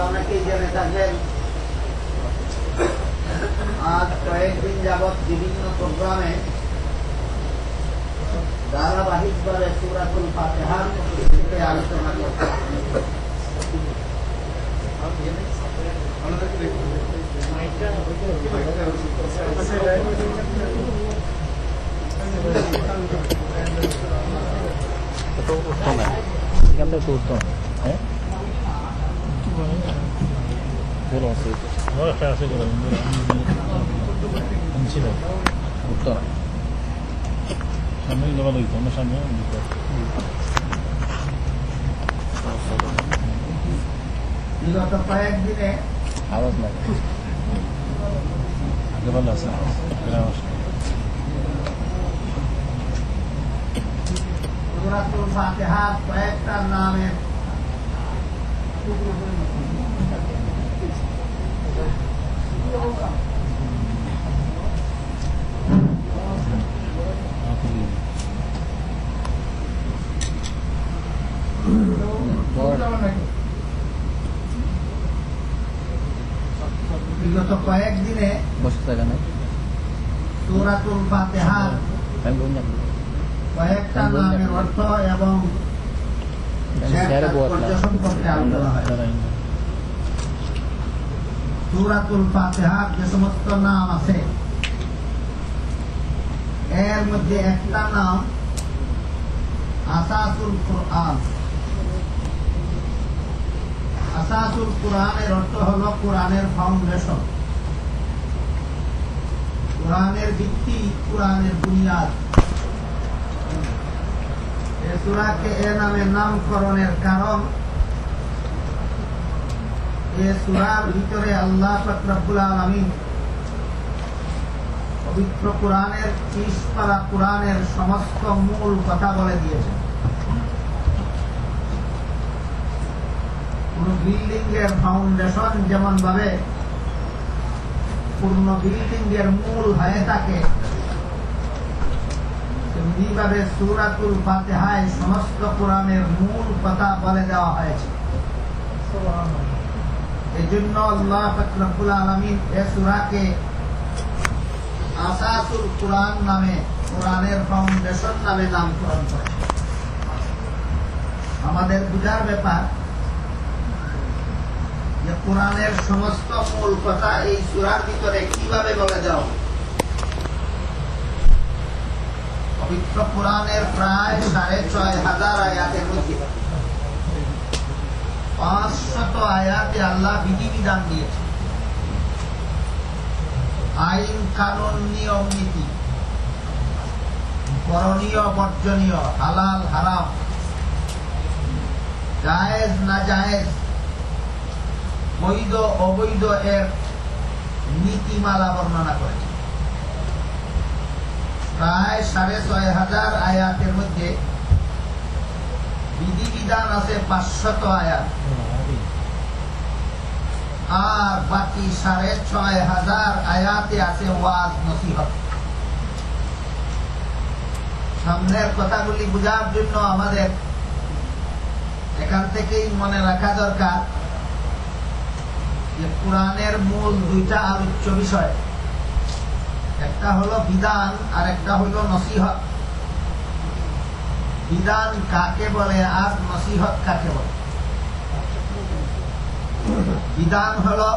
অনেকেই জেনে থাকেন, আজ কয়েকদিন যাবৎ বিভিন্ন প্রোগ্রামে ধারাবাহিকভাবে সূরাতুল ফাতিহার থেকে আলোচনা করছে। উত্তম এখান থেকে উত্তম হ্যাঁ বলো আছে ছিল উত্তর সামনে নেওয়া লাগতো আমার সামনে বিগত কয়েকদিনে আওয়াজ লাগে আগে ভালো আছে আওয়াজ সূরাতুল ফাতিহার কয়েকটা নামের বিগত কয়েকদিনে সূরাতুল ফাতিহার কয়েকটা নামের অর্থ এবং সম্পর্কে আলোচনা হয়। সূরাতুল ফাতিহার যে সমস্ত নাম আছে এর মধ্যে একটা নাম আসাসুল কুরআন। আসাসুল কুরআনের অর্থ হলো কোরআনের ফাউন্ডেশন, কোরআনের ভিত্তি, কোরআনের বুনিয়াদ। এই সূরাকে এ নামে নামকরণের কারণ এই সূরার ভিতরে আল্লাহ পাক রব্বুল আলামিন পবিত্র কোরআনের 30 পারা কোরআনের সমস্ত মূল কথা বলে দিয়েছেন। কোন বিল্ডিং এর ফাউন্ডেশন যেমন ভাবে পূর্ণ বিল্ডিং এর মূল হয়ে থাকে, তেমনিভাবে সূরাতুল ফাতিহায় সমস্ত কোরআনের মূল কথা বলে দেওয়া হয়েছে। এই জন্য আল্লাহ পাক রব্বুল আলামিন এই সূরাকে আসাসুল কুরআন নামে, কোরআনের ফাউন্ডেশন নামে নামকরণ করে। আমাদের বুঝার ব্যাপার যে কোরআনের সমস্ত মূল কথা এই সূরার ভিতরে কিভাবে বলে দেওয়া। পবিত্র কোরআনের প্রায় ৬,৫০০ আয়াতের মধ্যে ৫০০ আয়াতে আল্লাহ বিধিবিধান দিয়েছে, আইন কানুন, নিয়ম নীতি, করণীয় বর্জনীয়, হালাল হারাম, জায়েজ না জায়েজ, বৈধ অবৈধ এর নীতিমালা বর্ণনা করেছে। প্রায় ৬,৫০০ আয়াতের মধ্যে বিধিবিধান আছে ৫০০ আয়াত, আর বাকি ৬,৫০০ আয়াতে আছে ওয়াজ নসিহত। সামনের কথাগুলি বোঝার জন্য আমাদের এখান থেকেই মনে রাখা দরকার যে কোরআনের মূল দুইটা আলোচ্য বিষয়, একটা হলো বিধান আর একটা হলো নসিহত। বিধান কাকে বলে আর নসিহত কাকে বলে? বিধান হলো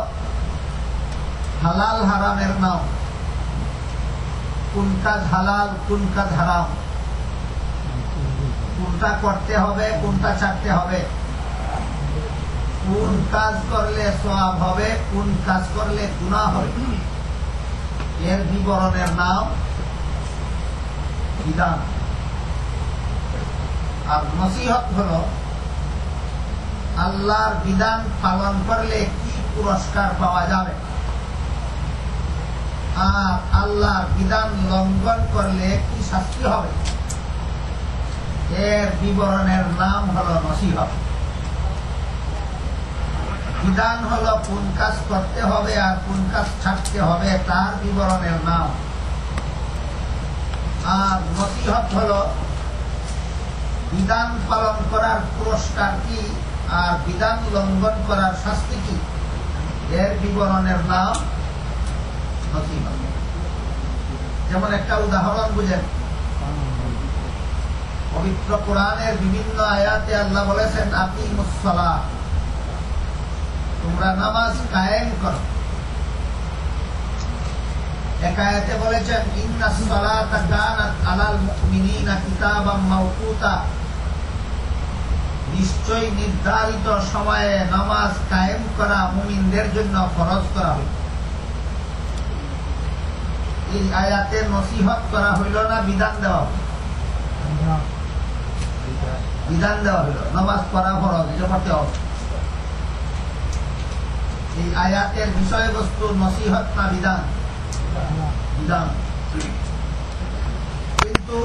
হালাল হারামের নাম, কোন কাজ হালাল কোন কাজ হারাম, কোনটা করতে হবে কোনটা ছাড়তে হবে, কোন কাজ করলে সওয়াব হবে কোন কাজ করলে গুনাহ হবে, এর বিবরণের নাম বিধান। আর নসিহত হলো আল্লাহর বিধান পালন করলে কি পুরস্কার পাওয়া যাবে, আর আল্লাহর বিধান লঙ্ঘন করলে কি শাস্তি হবে, এর বিবরণের নাম হলো নসিহত। বিধান হলো কোন কাজ করতে হবে আর কোন কাজ ছাড়তে হবে তার বিবরণের নাম, আর নসিহত হলো বিধান পালন করার পুরস্কার কি আর বিধান লঙ্ঘন করার শাস্তি কি, এর বিবরণের নাম নসিহত। যেমন একটা উদাহরণ বুঝেন, পবিত্র কোরআনের বিভিন্ন আয়াতে আল্লাহ বলেছেন আকিমুস সালাহ, তোমরা নামাজ কায়েম করো। এক আয়াতে বলেছেন ইন্নাস সালাতা কানাত আলাল মুমিনিনা কিতাবাম মাওকুতা, নিশ্চয়ই নির্ধারিত সময়ে নামাজ কায়েম করা মুমিনদের জন্য ফরজ করা হইল। এই আয়াতে নসিহত করা হইল না বিধান দেওয়া হইল? বিধান দেওয়া হইল, নামাজ পড়া ফরজ, এটা পড়তে হবে। এই আয়াতের বিষয়বস্তু নসিহত না বিধান? বিধান। কিন্তু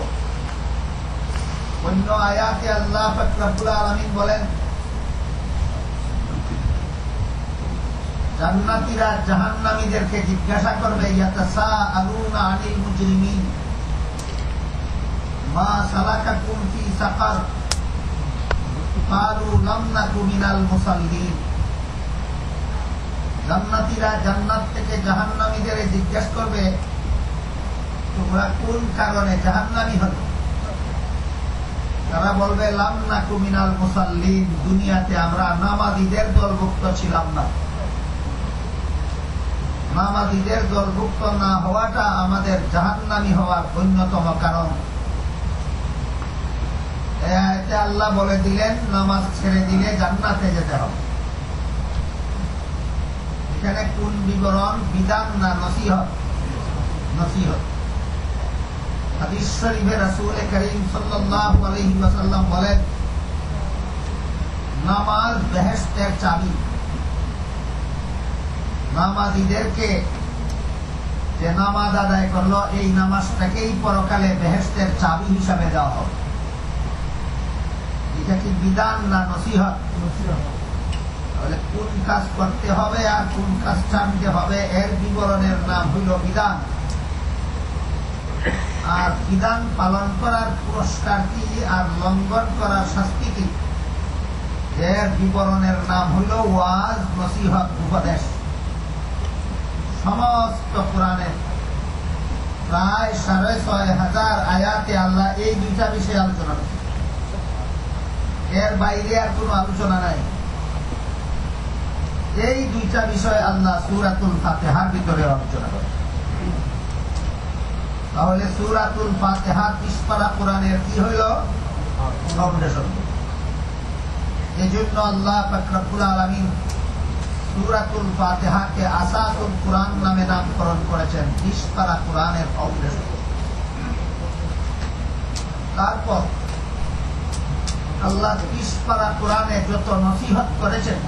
অন্য আয়াতে আল্লাহ পাক রব্বুল আলামিন বলেন জান্নাতীরা জাহান্নামীদেরকে জিজ্ঞাসা করবে ইয়াতাসাআলুনা আনিল মুজরিমিন মা সালাকাকুম ফি সাকার ক্বালু লাম নাকু মিনাল মুসাল্লিন। জান্নাতীরা জান্নাত থেকে জাহান্নামীদের জিজ্ঞাসা করবে তোমরা কোন কারণে জাহান্নামী হলে? তারা বলবে লাম নাকু মিনাল মুসাল্লিন, দুনিয়াতে আমরা নামাজীদের দলভুক্ত ছিলাম না। নামাজীদের দলভুক্ত না হওয়াটা আমাদের জাহান্নামী হওয়ার অন্যতম কারণ। এতে আল্লাহ বলে দিলেন নামাজ ছেড়ে দিলে জান্নাতে যেতে হবে। এখানে কোন বিবরণ, বিধান না নসিহত? নসিহত। হাদিস শরীফে রাসূল করিম সাল্লাল্লাহু আলাইহি ওয়াসাল্লাম বলেন নামাজ বেহেশতের চাবি। নামাজীদেরকে যে নামাজ আদায় করলো এই নামাজটাকেই পরকালে বেহেশতের চাবি হিসাবে দেওয়া হবে। এটা কি বিধান না নসিহত? তাহলে কোন কাজ করতে হবে আর কোন কাজ ছাড়তে হবে এর বিবরণের নাম হইল বিধান। আর বিধান পালন করার পুরস্কার কি আর লঙ্ঘন করার শাস্তি কি, এর বিবরণের নাম হইল ওয়াজ, নসিহত, উপদেশ। সমস্ত কোরআনের প্রায় ৬,৫০০ আয়াতে আল্লাহ এই দুইটা বিষয়ে আলোচনা করছে, এর বাইরে আর কোন আলোচনা নাই। এই দুইটা বিষয় আল্লাহ সূরাতুল ফাতিহার ভিতরে আলোচনা করে। তাহলে সূরাতুল ফাতিহা ৩০ পারা কোরআনের কি হইল? ফাউন্ডেশন। এজন্য আল্লাহ পাক রব্বুল আলামিন সূরাতুল ফাতিহাকে আসাসুল কোরআন নামে নামকরণ করেছেন, ৩০ পারা কোরআনের ফাউন্ডেশন। তারপর আল্লাহ ৩০ পারা কোরআনে যত নসিহত করেছেন,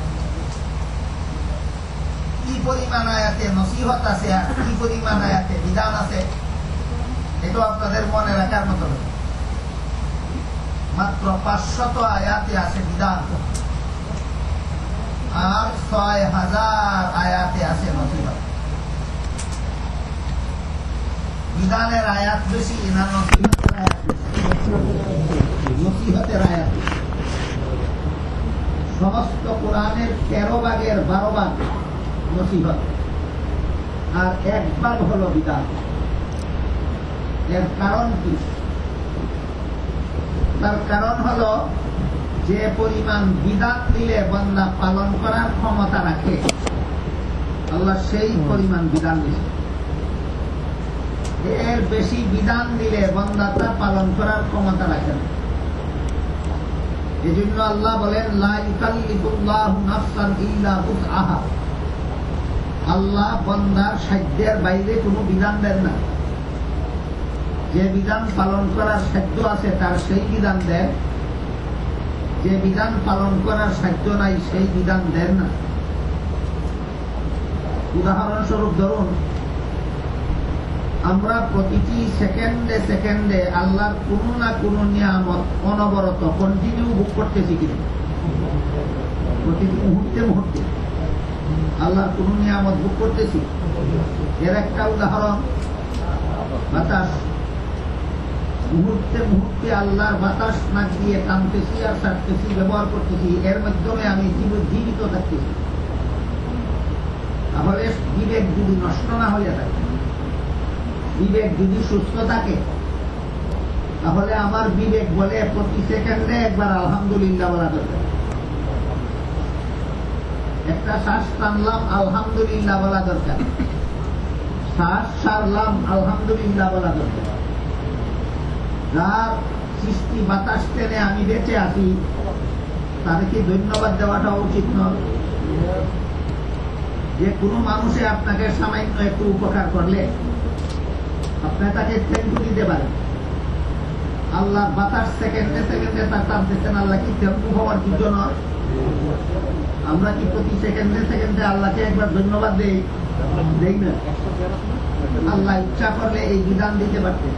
কি পরিমাণ আয়াতে নসিহত আছে আর কি পরিমাণ আয়াতে বিধান আছে, এটা আপনাদের মনে রাখার মতো। মাত্র ৫০০ আয়াতে আছে বিধান আর ৬,০০০ আয়াতে আছে নসিহত। বিধানের আয়াত বেশি না নসিহতের আয়াত বেশি? নসিহতের আয়াত। সমস্ত কোরআনের ১৩ ভাগের ১২ ভাগ নসিহত আর ১ ভাগ হলো বিধান। এর কারণ কি? তার কারণ হলো যে পরিমাণ বিধান দিলে বান্দা পালন করার ক্ষমতা রাখে, আল্লাহ সেই পরিমাণ বিধান দিয়েছে। এর বেশি বিধান দিলে বান্দা তা পালন করার ক্ষমতা রাখে না। এজন্য আল্লাহ বলেন লা ইউকাল্লিফুল্লাহু নাফসান ইল্লা উসআহা। আল্লাহ বান্দার সাধ্যের বাইরে কোনো বিধান দেন না। যে বিধান পালন করার সাধ্য আছে তার সেই বিধান দেন, যে বিধান পালন করার সাধ্য নাই সেই বিধান দেন না। উদাহরণস্বরূপ ধরুন, আমরা প্রতিটি সেকেন্ডে সেকেন্ডে আল্লাহর কোনো না কোনো নিয়ামত অনবরত কন্টিনিউ ভোগ করতেছি কিনা? প্রতিটি মুহূর্তে মুহূর্তে আল্লাহর কোন নিয়ামত ভোগ করতেছি। এর একটা উদাহরণ বাতাস। মুহূর্তে মুহূর্তে আল্লাহর বাতাস নাক দিয়ে টানতেছি আর ছাড়তেছি, ব্যবহার করতেছি, এর মাধ্যমে আমি জীবিত থাকতেছি। তাহলে বিবেক যদি নষ্ট না হয়ে থাকে, বিবেক যদি সুস্থ থাকে, তাহলে আমার বিবেক বলে প্রতি সেকেন্ডে একবার আলহামদুলিল্লাহ বলা দরকার। একটা শ্বাস টানলাম, আলহামদুলিল্লাহ বলা দরকার। শ্বাস ছাড়লাম, আলহামদুলিল্লাহ বলা দরকার। যার সৃষ্টি বাতাস টেনে আমি বেঁচে আছি, তাদেরকে ধন্যবাদ দেওয়াটা উচিত নয়। যে কোনো মানুষে আপনাকে সামান্য একটু উপকার করলে আপনি তাকে থ্যাংক ইউ দিতে পারেন। আল্লাহ বাতাস সেকেন্ডে সেকেন্ডে তার টানতেছেন, আল্লাহ কি থ্যাংক ইউ হওয়ার জন্য নয়? আমরা কি প্রতি সেকেন্ডে সেকেন্ডে আল্লাহকে একবার ধন্যবাদ দেই না? আল্লাহ ইচ্ছা করলে এই বিধান দিতে পারতেন,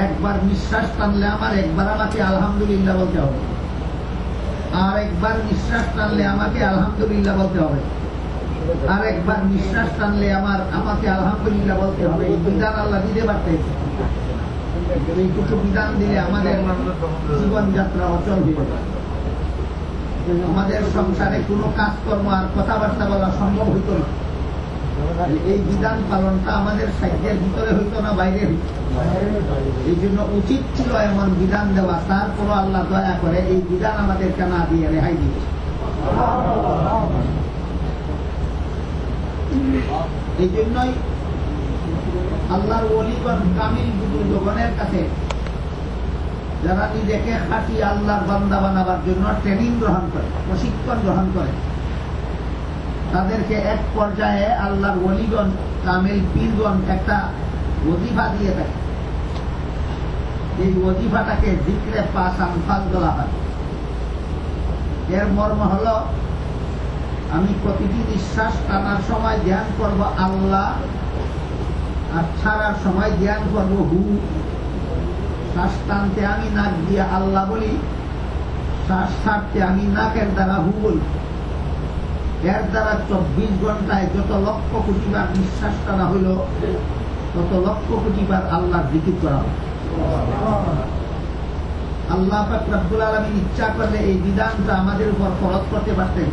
একবার নিঃশ্বাস টানলে আমার একবার আমাকে আলহামদুলিল্লাহ বলতে হবে, আর একবার নিঃশ্বাস টানলে আমাকে আলহামদুলিল্লাহ বলতে হবে, আর একবার নিঃশ্বাস টানলে আমাকে আলহামদুলিল্লাহ বলতে হবে। এই বিধান আল্লাহ দিতে পারতেন। এইটুকু বিধান দিলে আমাদের জীবনযাত্রা অচল হয়ে যাবে। আমাদের সংসারে কোনো কাজকর্ম আর কথাবার্তা বলা সম্ভব হইত না। এই বিধান পালনটা আমাদের সাহিত্যের ভিতরে হইতো না, বাইরে হইত। এই জন্য উচিত ছিল এমন বিধান দেওয়া, তারপরও আল্লাহ দয়া করে এই বিধান আমাদেরকে না দিয়ে রেহাই দিয়েছে। এই জন্যই আল্লাহর ওলিগণ কামিল বুজুর্গগণের কাছে যারা নিজেকে খাঁটি আল্লাহর বান্দা বানাবার জন্য ট্রেনিং গ্রহণ করে, প্রশিক্ষণ গ্রহণ করে, তাদেরকে এক পর্যায়ে আল্লাহর ওলিগণ কামিল পীরগণ একটা ওজিফা দিয়ে থাকে। এই ওজিফাটাকে জিক্রে পাঁচ আমফাল বলা হয়। এর মর্ম হল, আমি প্রতিটি নিঃশ্বাস টানার সময় ধ্যান করব আল্লাহ, আর ছাড়ার সময় ধ্যান করব হু। শ্বাস টানতে আমি নাক দিয়ে আল্লাহ বলি, শ্বাস ছাড়তে আমি নাকের দ্বারা হু বলি। এর দ্বারা 24 ঘন্টায় যত লক্ষ কোটিবার নিঃশ্বাস টানা হইল, তত লক্ষ কোটিবার আল্লাহর জিকির করা হয়। আল্লাহ পাক রব্বুল আলামিন ইচ্ছা করলে এই বিধানটা আমাদের উপর ফরজ করতে পারতেন,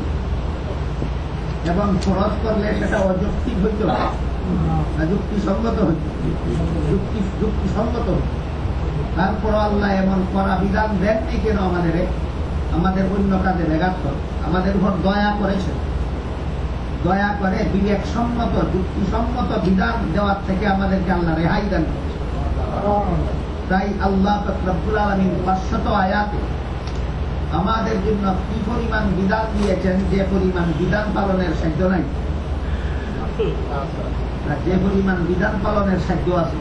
এবং ফরজ করলে সেটা অযৌক্তিক হইত না, যুক্তিসঙ্গত হইত, যুক্তিসঙ্গত হইত। তারপর আল্লাহ এমন করা বিধান দেননি কেন আমাদের অন্য কাজে ব্যাঘাত করে? আমাদের উপর দয়া করেছে, দয়া করে বিবেকসম্মত যুক্তিসম্মত বিধান দেওয়ার থেকে আমাদেরকে আল্লাহ রেহাই দান করেছে। তাই আল্লাহ রব্বুল আলামিন 500 আয়াতে আমাদের জন্য কি পরিমাণ বিধান দিয়েছেন, যে পরিমাণ বিধান পালনের সাধ্য নাই, যে পরিমাণ বিধান পালনের সাধ্য আছে,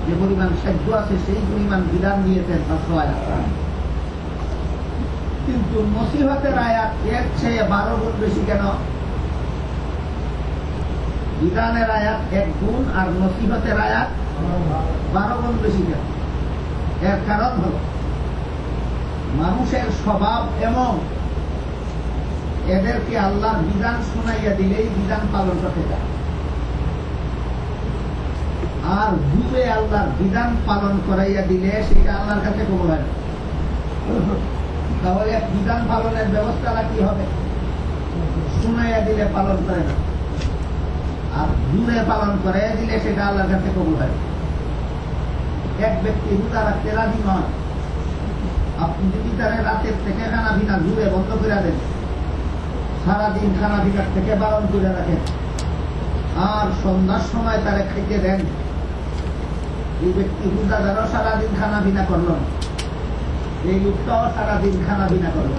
যে পরিমাণ সাধ্য আছে সেই পরিমাণ বিধান দিয়েছেন 500 আয়াত। কিন্তু নসিহতের আয়াত এর চেয়ে 12 গুণ বেশি কেন? বিধানের আয়াত 1 গুণ আর নসিহতের আয়াত 12 গুণ বেশি কেন? এর কারণ হল, মানুষের স্বভাব এমন, এদেরকে আল্লাহর বিধান শুনাইয়া দিলেই বিধান পালন করতে চায়, আর দূরে আল্লাহর বিধান পালন করাইয়া দিলে সেটা আল্লাহর কাছে কবুল হয় না। তাহলে বিধান পালনের ব্যবস্থাটা কি হবে? শুনাইয়া দিলে পালন করে না, আর দূরে পালন করাইয়া দিলে সেটা আল্লাহর কাছে কবুল হয়। এক ব্যক্তি রোজা রাখতে রাজি নয়, আপনি যদি তারা রাতের থেকে খানা ভিনা দূরে বন্ধ করে দেন, সারাদিন খানা ভিনার থেকে বারণ করে রাখেন, আর সন্ধ্যার সময় তারা খাইতে দেন, এই ব্যক্তি রোজাদারও সারাদিন খানা ভিনা করল, এই লোকটাও সারাদিন খানা ভিনা করল।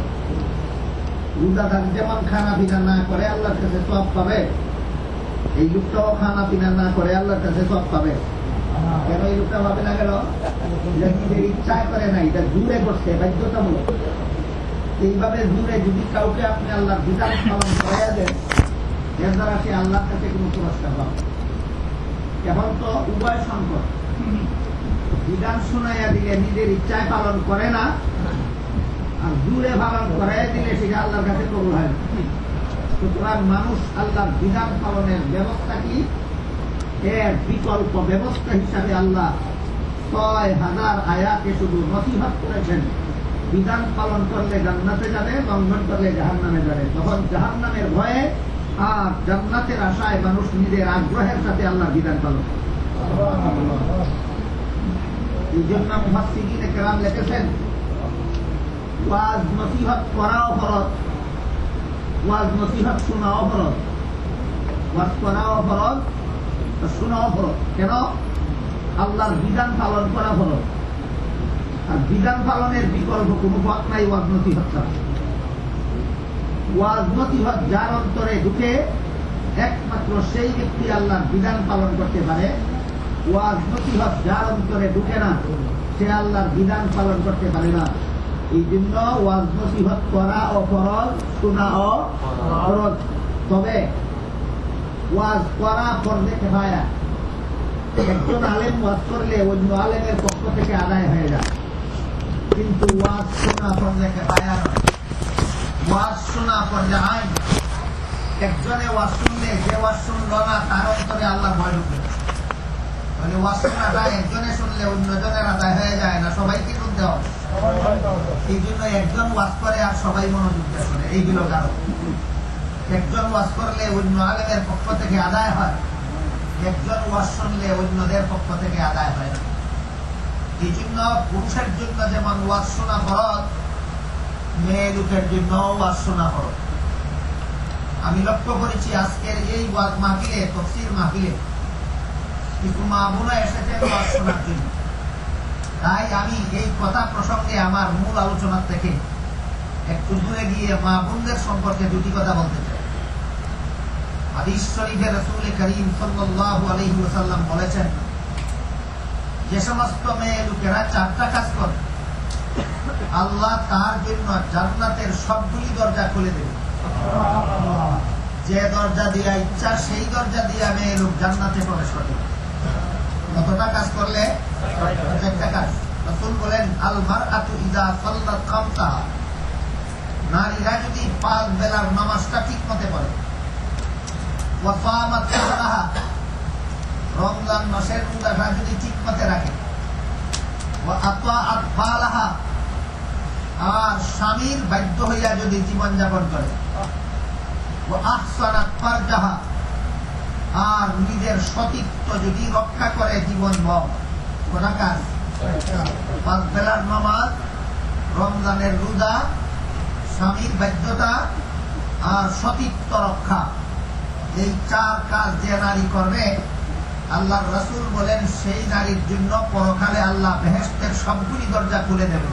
রোজাদার যেমন খানা ভিনা না করে আল্লাহর কাছে সওয়াব পাবে, এই লোকটাও খানা পিনা না করে আল্লাহর কাছে সওয়াব পাবে। কেন এই লোকটা ভাবে না গেল? নিজের ইচ্ছায় করে নাই, এটা দূরে করছে, বাধ্যতামূলক। এইভাবে দূরে যদি কাউকে আপনি আল্লাহর বিধান পালন করাইয়া দেন, এর দ্বারা সে আল্লাহর কাছে কোনো পুরস্কার পাবে। এখন তো উভয় সংকট, বিধান শুনাইয়া দিলে নিজের ইচ্ছায় পালন করে না, আর দূরে পালন করাইয়া দিলে সেটা আল্লাহর কাছে কবুল হয় না। সুতরাং মানুষ আল্লাহর বিধান পালনের ব্যবস্থা কি, এর বিকল্প ব্যবস্থা হিসাবে আল্লাহ 6000 আয়াতে শুধু নসিহত করেছেন বিধান পালন করলে জান্নাতে যাবে, লঙ্ঘন করলে জাহান্নামে যাবে। তখন জাহান্নামের ভয়ে আর জান্নাতের আশায় মানুষ নিজের আগ্রহের সাথে আল্লাহর বিধান পালন করে। এই জন্য মুফাসসিরিনে কেরাম লিখেছেন ওয়াজ নসিহত করাও ফরজ, ওয়াজ নসিহত শোনাও ফরজ। ওয়াজ করাও ফরজ, শোনাও ফরজ। কেন? আল্লাহর বিধান পালন করা ফরজ, আর বিধান পালনের বিকল্প কোনো পথ নাই ওয়াজ নসিহত ছাড়া। ওয়াজ নসিহত যার অন্তরে ঢুকে একমাত্র সেই ব্যক্তি আল্লাহর বিধান পালন করতে পারে। ওয়াজ নসিহত যার অন্তরে ঢুকে না সে আল্লাহর বিধান পালন করতে পারে না। এই জন্য ওয়াজ নসিহত করা ও ফরজ, শোনা ও ফরজ। তবে ওয়াজ করা ফরজে কিফায়া। একজন আলেম ওয়াজ করলে অন্য আলেমের পক্ষ থেকে আদায় হয়ে যায়, কিন্তু ওয়াজ শোনা ফরজে কিফায়া নয়। ওয়াজ শোনা ফরজে আইন। একজনে ওয়াজ শুনলে যে ওয়াজ শুনলো না তার অন্তরে আল্লাহ ভয় ঢুকে। মানে ওয়াজ শোনাটা একজনে শুনলে অন্যজনের আদায় হয়ে যায় না, সবাইকে শুনতে হবে। এই জন্য একজন ওয়াজ করে আর সবাই মনোযোগ দিয়ে শোনে, এইগুলো কারণ। একজন ওয়াজ করলে অন্য আলেমের পক্ষ থেকে আদায় হয়, একজন ওয়াজ শুনলে অন্যদের পক্ষ থেকে আদায় হয় না। এই জন্য পুরুষের জন্য যেমন ওয়াজ শোনা ফরজ, মেয়ে লোকের জন্য ওয়াজ শোনা ফরজ। আমি লক্ষ্য করেছি আজকের এই ওয়াজ মাহফিলে, তাফসীর মাহফিলে কিছু মা বোনা এসেছেন ওয়াজ শোনার জন্য। তাই আমি এই কথা প্রসঙ্গে আমার মূল আলোচনার থেকে একটু দূরে গিয়ে মা বোনদের সম্পর্কে দুটি কথা বলতে চাই। হাদিস শরীফে রাসূল করিম সাল্লাল্লাহু আলাইহি ওয়াসাল্লাম বলেছেন, যে সমস্ত মেয়ে লোকেরা 4টা কাজ করে আল্লাহ তার জন্য জান্নাতের সবগুলি দরজা খুলে দেবে। যে দরজা দিয়া ইচ্ছা সেই দরজা দিয়া মেয়ে লোক জান্নাতে প্রবেশ করবে। কতটা কাজ করলে? 4টা কাজ। রাসূল বলেন, আল মারআতু ইযা সাল্লাত খামসাহা, নারীরা যদি 5 বেলার নামাজটা ঠিকমতো পড়ে, ওয়া সামাত শাহরাহা, রমজান মাসের রোজাটা যদি ঠিকমতো রাখে, ওয়া আতাআত বালাহা, আর স্বামীর বাধ্য হইয়া যদি জীবনযাপন করে, ওয়া আহসানাত ফারজাহা, আর নিজের সতীত্ব যদি রক্ষা করে জীবনভর। কোন কাজ? 5 বেলার নামাজ, রমজানের রোজা, স্বামীর বাধ্যতা আর সতীত্ব রক্ষা। এই 4 কাজ যে নারী করবে, আল্লাহর রাসূল বলেন সেই নারীর জন্য পরকালে আল্লাহ বেহেশতের সবগুলি দরজা খুলে দেবে।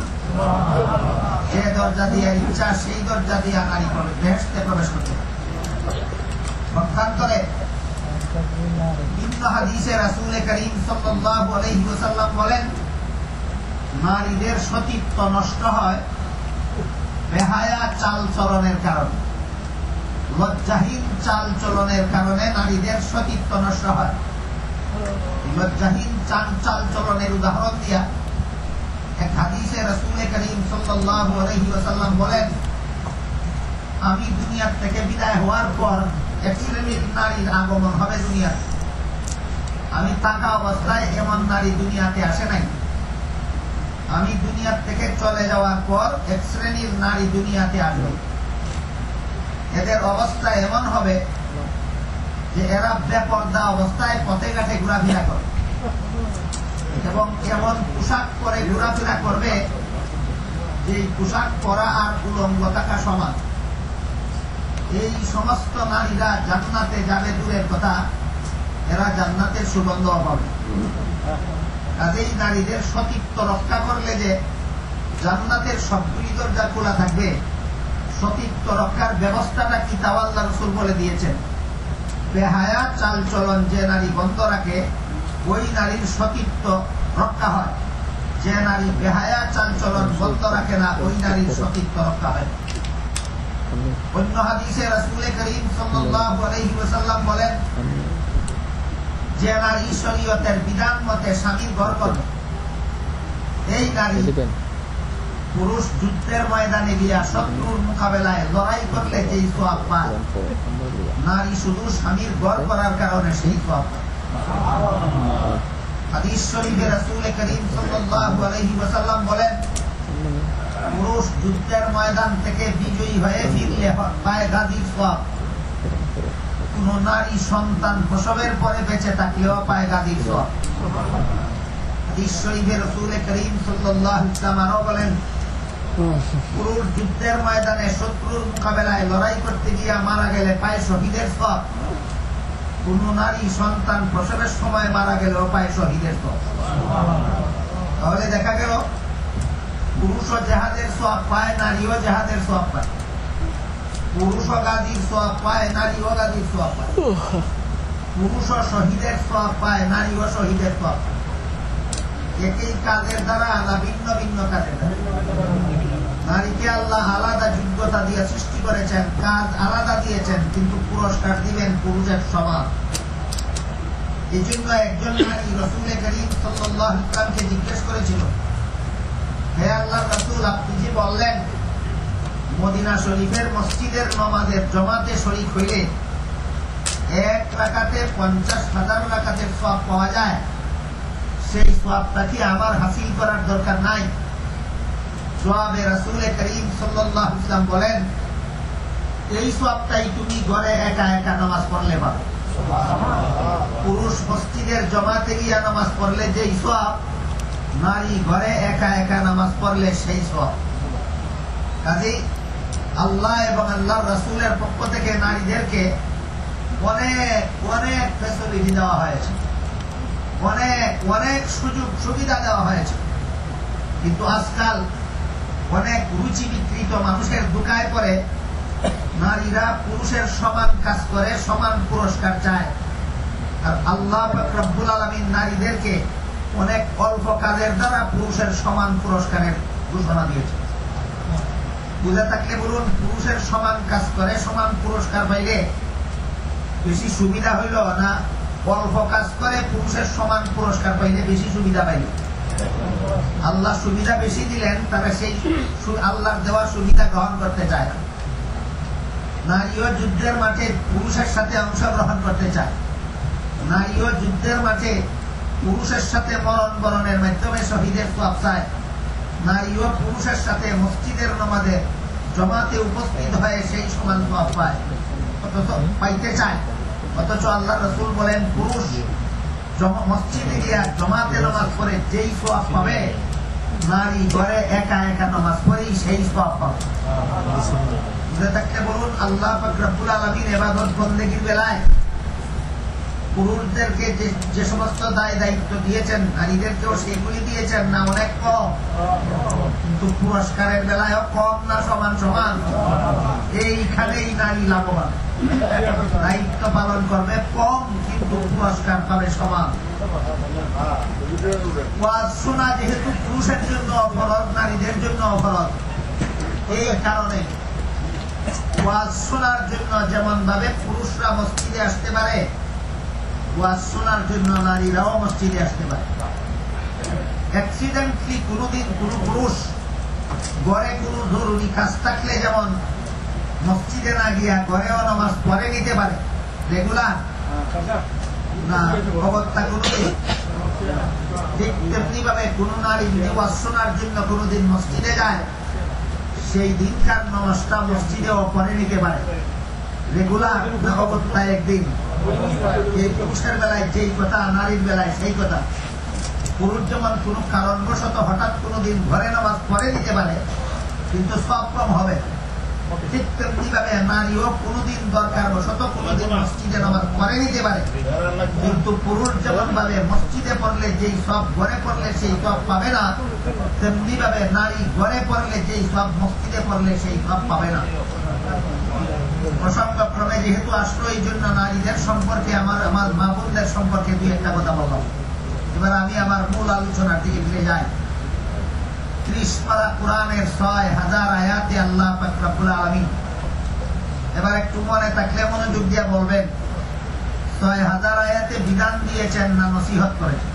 যে দরজা দিয়ে ইচ্ছা সেই দরজা দিয়ে নারী করবে বেহেশতে প্রবেশ করতে। পক্ষান্তরে ভিন্ন হাদিসে রাসূল করিম সাল্লাল্লাহু আলাইহি ওয়াসাল্লাম বলেন, নারীদের সতীত্ব নষ্ট হয় বেহায়া চাল চলনের কারণে, লজ্জাহীন চাল চলনের কারণে নারীদের সতীত্ব নষ্ট হয়। লজ্জাহীন চাল চলনের উদাহরণ দিয়া এক হাদিসে রাসূল করিম সাল্লাল্লাহু আলাইহি ওয়াসাল্লাম বলেন, আমি দুনিয়া থেকে বিদায় হওয়ার পর এক শ্রেণীর নারীর আগমন হবে দুনিয়াতে। আমি থাকা অবস্থায় এমন নারী দুনিয়াতে আসে নাই। আমি দুনিয়া থেকে চলে যাওয়ার পর এক শ্রেণীর নারী দুনিয়াতে আসবে। এদের অবস্থা এমন হবে যে এরা বেপর্দা অবস্থায় পথে ঘাটে ঘোরাফেরা করে এবং এমন পোশাক পরে ঘোরাফেরা করবে যে পোশাক পরা আর উলঙ্গ থাকা সমান। এই সমস্ত নারীরা জান্নাতে যাবে দূরের কথা, এরা জান্নাতের সুগন্ধ পাবে। কাজেই নারীদের সতীত্ব রক্ষা করলে যে জান্নাতের সবগুলি দরজা খোলা থাকবে, সতীত্ব রক্ষার ব্যবস্থাটা কি তাও আল্লাহ রাসূল বলে দিয়েছেন। বেহায়া চাল চলন যে নারী বন্ধ রাখে ওই নারীর সতীত্ব রক্ষা হয়। যে নারী বেহায়া চাল চলন বন্ধ রাখে না ওই নারীর সতীত্ব রক্ষা হয়। অন্য হাদিসে রাসূল করিম সাল্লাল্লাহু আলাইহি ওয়াসাল্লাম বলেন, যে নারী শরীয়তের বিধান মতে স্বামীর ঘর করবে, এই নারী পুরুষ যুদ্ধের ময়দানে গিয়া শত্রুর মোকাবেলায় লড়াই করলে যেই সওয়াব পায়, নারী শুধু স্বামীর ঘর করার কারণে সেই সওয়াব পায়। হাদিস শরীফে রাসূল করিম সাল্লাল্লাহু আলাইহি ওয়াসাল্লাম বলেন, পুরুষ যুদ্ধের ময়দান থেকে বিজয়ী হয়ে ফিরলে পায় গাজীর সওয়াব। কোন নারী সন্তান প্রসবের পরে বেঁচে থাকলেও পায় গাজীর সওয়াব। হাদিস শরীফে রাসূল করিম সাল্লাল্লাহু আলাইহি ওয়াসাল্লাম আরো বলেন, পুরুষ যুদ্ধের ময়দানে শত্রুর মোকাবেলায় লড়াই করতে গিয়ে মারা গেলে পায় শহীদের সওয়াব। কোন নারী সন্তান প্রসবের সময় মারা গেলেও পায় শহীদের সওয়াব। তাহলে দেখা গেল পুরুষও জেহাদের সওয়াব পায়, নারীও জেহাদের সওয়াব পায়। পুরুষও গাজীর সওয়াব পায়, নারীও গাজীর সওয়াব পায়। পুরুষও শহীদের সওয়াব পায়, নারীও শহীদের সওয়াব পায়। একই কাজের দ্বারা না ভিন্ন ভিন্ন কাজের দ্বারা। নারীকে আল্লাহ আলাদা যোগ্যতা দিয়ে সৃষ্টি করেছেন, কাজ আলাদা দিয়েছেন, কিন্তু পুরস্কার দিবেন পুরুষের সমান। এই জন্য একজন নারী রাসূল করিম সাল্লাল্লাহু আলাইহি ওয়াসাল্লামকে জিজ্ঞেস করেছিল, হে আল্লাহর রাসূল, আপনি যে বললেন মদিনা শরীফের মসজিদের নামাজের জামাতে শরীক হইলে এক রাকাতে 50,000 রাকাতের সওয়াব পাওয়া যায়, সেই সওয়াবটা কি আমার হাসিল করার দরকার নাই? জবাবে রাসূল করিম সাল্লাল্লাহু আলাইহি ওয়াসাল্লাম বলেন, এই সওয়াবটাই তুমি ঘরে একা একা নামাজ পড়লে পাবে। পুরুষ মসজিদের জামাতে গিয়ে নামাজ পড়লে যেই সওয়াব, নারী ঘরে একা একা নামাজ পড়লে সেই সওয়াব। কাজেই আল্লাহ এবং আল্লাহর রাসূলের পক্ষ থেকে নারীদেরকে অনেক অনেক ফ্যাসিলিটি দেওয়া হয়েছে, অনেক অনেক সুযোগ সুবিধা দেওয়া হয়েছে। কিন্তু আজকাল অনেক রুচি বিকৃত মানুষের দুকায় পড়ে নারীরা পুরুষের সমান কাজ করে সমান পুরস্কার চায়। আর আল্লাহ পাক রব্বুল আলামিন নারীদেরকে অনেক অল্প কাজের দ্বারা পুরুষের সমান পুরস্কারের ঘোষণা দিয়েছে। বুঝে থাকলে বলুন, পুরুষের সমান কাজ করে সমান পুরস্কার পাইলে বেশি সুবিধা হইল না অল্প কাজ করে পুরুষের সমান পুরস্কার পাইলে বেশি সুবিধা পাইল? আল্লাহ সুবিধা বেশি দিলেন, তারা সেই আল্লাহর দেওয়া সুবিধা গ্রহণ করতে চায় না। নারীও যুদ্ধের মাঠে পুরুষের সাথে অংশগ্রহণ করতে চায়, নারীও যুদ্ধের মাঠে পুরুষের সাথে মরণ বরণের মাধ্যমে শহীদের সওয়াব চায়, নারীও পুরুষের সাথে মসজিদের নামাজে জামাতে উপস্থিত হয়ে সেই সমান সওয়াব পায়, অথচ পাইতে চায়। অথচ আল্লাহ রাসূল বলেন, পুরুষ মসজিদে গিয়া জামাতে নামাজ পড়ে যেই সওয়াব পাবে, নারী ঘরে একা একা নামাজ পড়েই সেই সওয়াব পাবে। বুঝে থাকলে বলুন, আল্লাহ পাক রব্বুল আলামিন ইবাদত বন্দেগীর বেলায় পুরুষদেরকে যে সমস্ত দায় দায়িত্ব দিয়েছেন, নারীদেরকেও সেগুলি দিয়েছেন না অনেক কম? কিন্তু পুরস্কারের বেলায়ও কম না সমান সমান? এইখানেই নারী লাভবান। দায়িত্ব পালন করবে কম, কিন্তু পুরস্কার পাবে সমান। ওয়াজ শোনা যেহেতু পুরুষের জন্য অফরজ, নারীদের জন্য অফরজ, এই কারণে ওয়াজ শোনার জন্য যেমন ভাবে পুরুষরা মসজিদে আসতে পারে, ওয়াজ শোনার জন্য নারীরাও মসজিদে আসতে পারে। অ্যাক্সিডেন্টলি কোনোদিন কোন পুরুষ ঘরে কোনো জরুরি কাজ থাকলে যেমন মসজিদে না গিয়া ঘরেও নামাজ পড়ে নিতে পারে রেগুলার, না অবস্থা কোনোদিন। ঠিক তেমনি ভাবে কোন নারী যদি ওয়াজ শোনার জন্য কোনোদিন মসজিদে যায়, সেই দিনকার নামাজটা মসজিদেও পড়ে নিতে পারে রেগুলার, না অবস্থায় একদিন। এই পুরুষের বেলায় যেই কথা, নারীর বেলায় সেই কথা। পুরুষ যেমন কোন কারণবশত হঠাৎ কোনোদিন ঘরে নামাজ পড়ে নিতে পারে, কিন্তু সব কম হবে। ঠিক তেমনি ভাবে নারীও কোনোদিন দরকার বশত কোনোদিন মসজিদে নামাজ পড়ে নিতে পারে, কিন্তু পুরুষ যেমন ভাবে মসজিদে পড়লে যেই সব ঘরে পড়লে সেই সব পাবে না, তেমনি ভাবে নারী ঘরে পড়লে যেই সব মসজিদে পড়লে সেই সব পাবে না। প্রসঙ্গক্রমে যেহেতু আসলো, এই জন্য নারীদের সম্পর্কে আমার মা বোনদের সম্পর্কে দুই একটা কথা বললাম। এবার আমি আমার মূল আলোচনার দিকে ফিরে যাই। 30 পারা কোরআনের 6000 আয়াতে আল্লাহ পাক রব্বুল আলামিন, এবার একটু মনে থাকলে মনোযোগ দিয়ে বলবেন, 6000 আয়াতে বিধান দিয়েছেন না নসিহত করেছেন?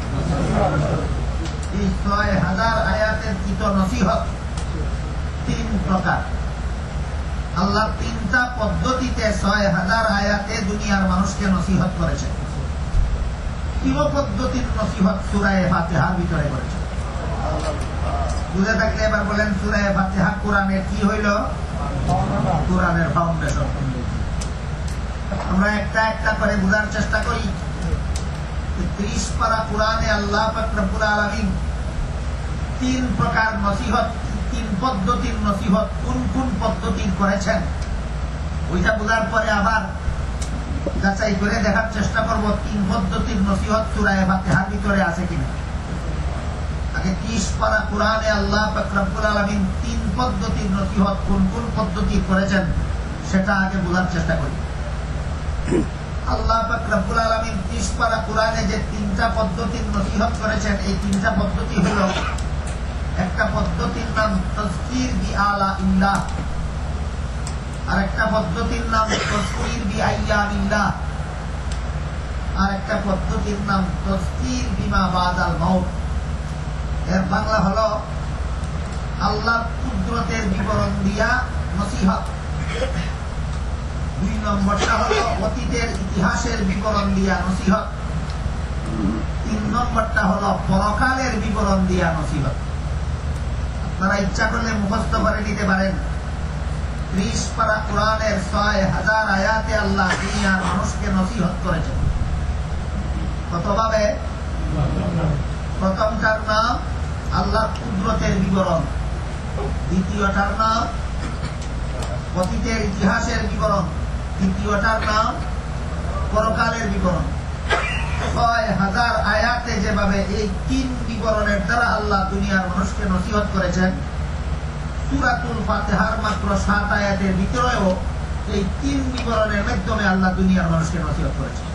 এই 6000 আয়াতের কৃত নসিহত 3 প্রকার। আল্লাহ 3টা পদ্ধতিতে 6000 আয়াতে দুনিয়ার মানুষকে নসিহত করেছেন। চিরপদ্ধতির নসিহত সূরা ফাতিহার ভিতরে করেছেন। বুঝে থাকলে এবার বলেন সূরা ফাতিহা কোরআনের কি হইল? কোরআনের ফাউন্ডেশন। আমরা একটা একটা করে বোঝার চেষ্টা করি। 30 পারা কোরআনে আল্লাহ পাক রব্বুল আলামিন 3 প্রকার নসিহত, 3 পদ্ধতির নসিহত কোন কোন পদ্ধতির করেছেন, ওইটা বোঝার পরে আবার যাচাই করে দেখার চেষ্টা করব 3 পদ্ধতির নসিহত সূরা ফাতিহার ভিতরে আছে কিনা। আগে 30 পারা কোরআনে আল্লাহ পাক রব্বুল আলামিন 3 পদ্ধতির নসিহত কোন কোন পদ্ধতি করেছেন সেটা আগে বোঝার চেষ্টা করি। আল্লাহ পাক রব্বুল আলামিন 30 পারা কোরআনে যে 3টা পদ্ধতির নসিহত করেছেন, এই 3টা পদ্ধতি হলো, একটা পদ্ধতির নাম তাযকির বিআলা ইল্লাহ, আর একটা পদ্ধতির নাম তাযকির বিআইয়ামিল্লাহ, আর একটা পদ্ধতির নাম তাযকির বিমা বাদাল মাউত। এর বাংলা হলো আল্লাহর কুদরতের বিবরণ দিয়া নসিহত। 2 নম্বরটা হলো অতীতের ইতিহাসের বিবরণ দিয়া নসিহত। 3 নম্বরটা হলো পরকালের বিবরণ দিয়া নসিহত। আপনারা ইচ্ছা করলে মুখস্থ করে নিতে পারেন। 30 পারা কোরআনের 6000 আয়াতে আল্লাহ দুনিয়ার মানুষকে নসিহত করেছেন। কতভাবে? প্রথমটার নাম আল্লাহর কুদরতের বিবরণ, দ্বিতীয়টার নাম অতীতের ইতিহাসের বিবরণ, তৃতীয়টার নাম পরকালের বিবরণ। 6000 আয়াতে যেভাবে এই 3 বিবরণের দ্বারা আল্লাহ দুনিয়ার মানুষকে নসিহত করেছেন, সূরাতুল ফাতিহার মাত্র 7 আয়াতের ভিতরেও এই 3 বিবরণের মাধ্যমে আল্লাহ দুনিয়ার মানুষকে নসিহত করেছেন।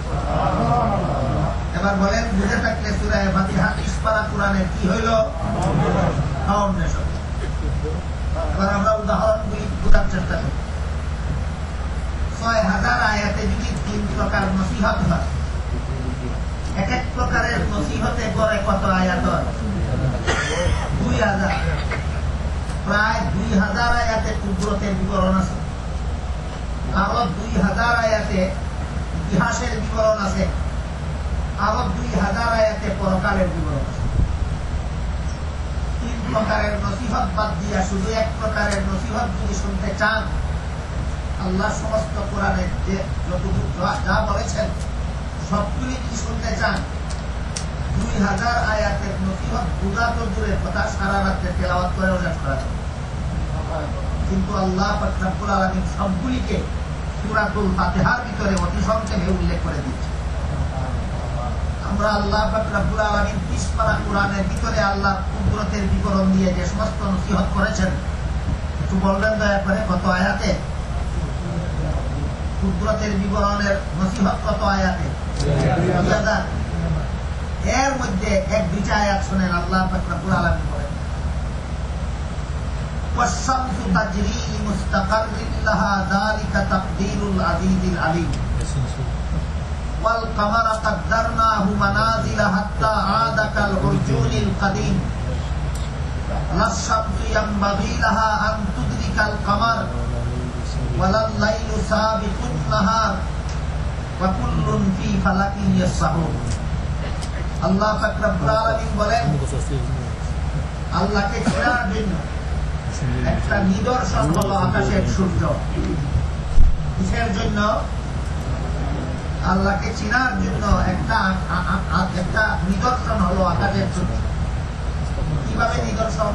এবার বলেন বুঝে থাকলে সূরা ফাতিহা 30 পারা কোরআনের কি হইল? ফাউন্ডেশন। এবার আমরা উদাহরণগুলি বোঝার চেষ্টা করি। 6000 আয়াতে যদি 3 প্রকার নসিহত হয়, এক এক প্রকারের নসিহতে গড়ে কত আয়াত হয়? 2000। প্রায় 2000 আয়াতে কুদরতের বিবরণ আছে, আরো 2000 আয়াতে ইতিহাসের বিবরণ আছে, আরো 2000 আয়াতে পরকালের বিবরণ আছে। 3 প্রকারের নসিহত বাদ দিয়া শুধু 1 প্রকারের নসিহত যদি শুনতে চান, আল্লাহ সমস্ত কোরআনে যে যতটুকু যা বলেছেন সবগুলি যদি শুনতে চান, 2000 আয়াতের নসিহত বোঝা তো দূরের কথা, সারা রাত্রে তেলাওয়াত করেও শেষ করা যাবে। কিন্তু আল্লাহ পাক রব্বুল আলামিন সবগুলিকে সূরাতুল ফাতিহার ভিতরে অতি সংক্ষেপে উল্লেখ করে দিয়েছে। আমরা আল্লাহ পাক রব্বুল আলামিন 30 পারা কোরআনের ভিতরে আল্লাহর কুদরতের বিবরণ দিয়ে যে সমস্ত নসিহত করেছেন, একটু বলবেন দয়া করে কত আয়াতে? কুদরতের বিবরণের নসিহত কত আয়াতে? 2000। এর মধ্যে 1-2টা আয়াত শুনেন। আল্লাহ পাক রব্বুল আলামিন বলেন, والشمس تجري لمستقر لها ذلك تقدير العزيز العليم والقمر قدرناه منازل حتى عاد كالعرجون القديم لا الشمس ينبغي لها أن تدرك القمر ولا الليل سابق النهار وكل في فلك يسبحون। আল্লাহ পাক রব্বুল আলামিন বলেন, আল্লাহকে চেনার জন্য একটা নিদর্শন হলো আকাশের সূর্য। কিসের জন্য? আল্লাহকে চেনার জন্য একটা নিদর্শন হলো আকাশের সূর্য। কিভাবে নিদর্শন?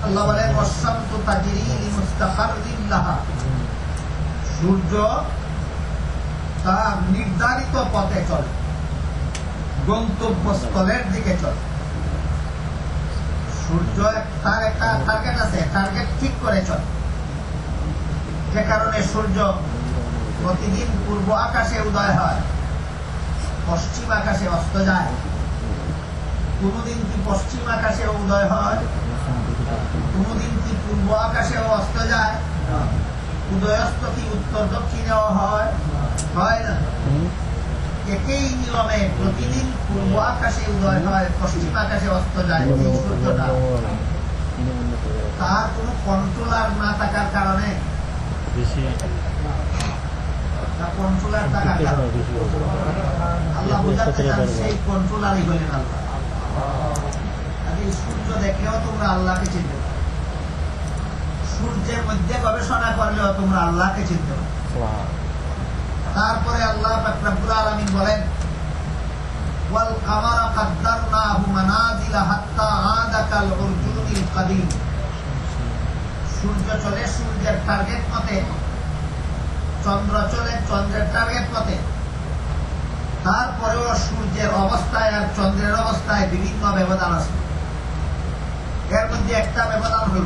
আল্লাহ বলেন, ওয়াশ-শামসু তাজরি লিমুস্তাকাররিন লাহা, সূর্য তার নির্ধারিত পথে চলে, গন্তব্যস্থলের দিকে চলে। সূর্য তার একটা টার্গেট আছে, টার্গেট ঠিক করে চলে। যে কারণে সূর্য প্রতিদিন পূর্ব আকাশে উদয় হয়, পশ্চিম আকাশে অস্ত যায়। কোনদিন কি পশ্চিম আকাশে উদয় হয়, কোনদিন কি পূর্ব আকাশেও অস্ত যায়। উদয়স্ত কি উত্তর দক্ষিণেও হয়? হয় না। একই নিয়মে প্রতিদিন পূর্ব আকাশে উদয় হয়, পশ্চিম আকাশে অস্ত যায়। এই সূর্যটা তার কোন কন্ট্রোলার না থাকার কারণে কন্ট্রোলার টাকা আল্লাহ বুঝাতে চান সেই কন্ট্রোলারই হলেন আল্লাহ। এই সূর্য দেখলেও তোমরা আল্লাহকে চিনতে পারো, সূর্যের মধ্যে গবেষণা করলেও তোমরা আল্লাহকে চিনতে পারো। তারপরে আল্লাহ পাক রব্বুল আলামিন বলেন ওয়াল কামারা কাদ্দারনাহু মানাজিলা হাত্তা আদা কাল উরজুনিল কাদিম। সূর্য চলে সূর্যের টার্গেট মতে, চন্দ্র চলে চন্দ্রের টার্গেট মতে, তারপরেও সূর্যের অবস্থায় আর চন্দ্রের অবস্থায় বিভিন্ন ব্যবধান আছে। এর মধ্যে একটা ব্যবধান হল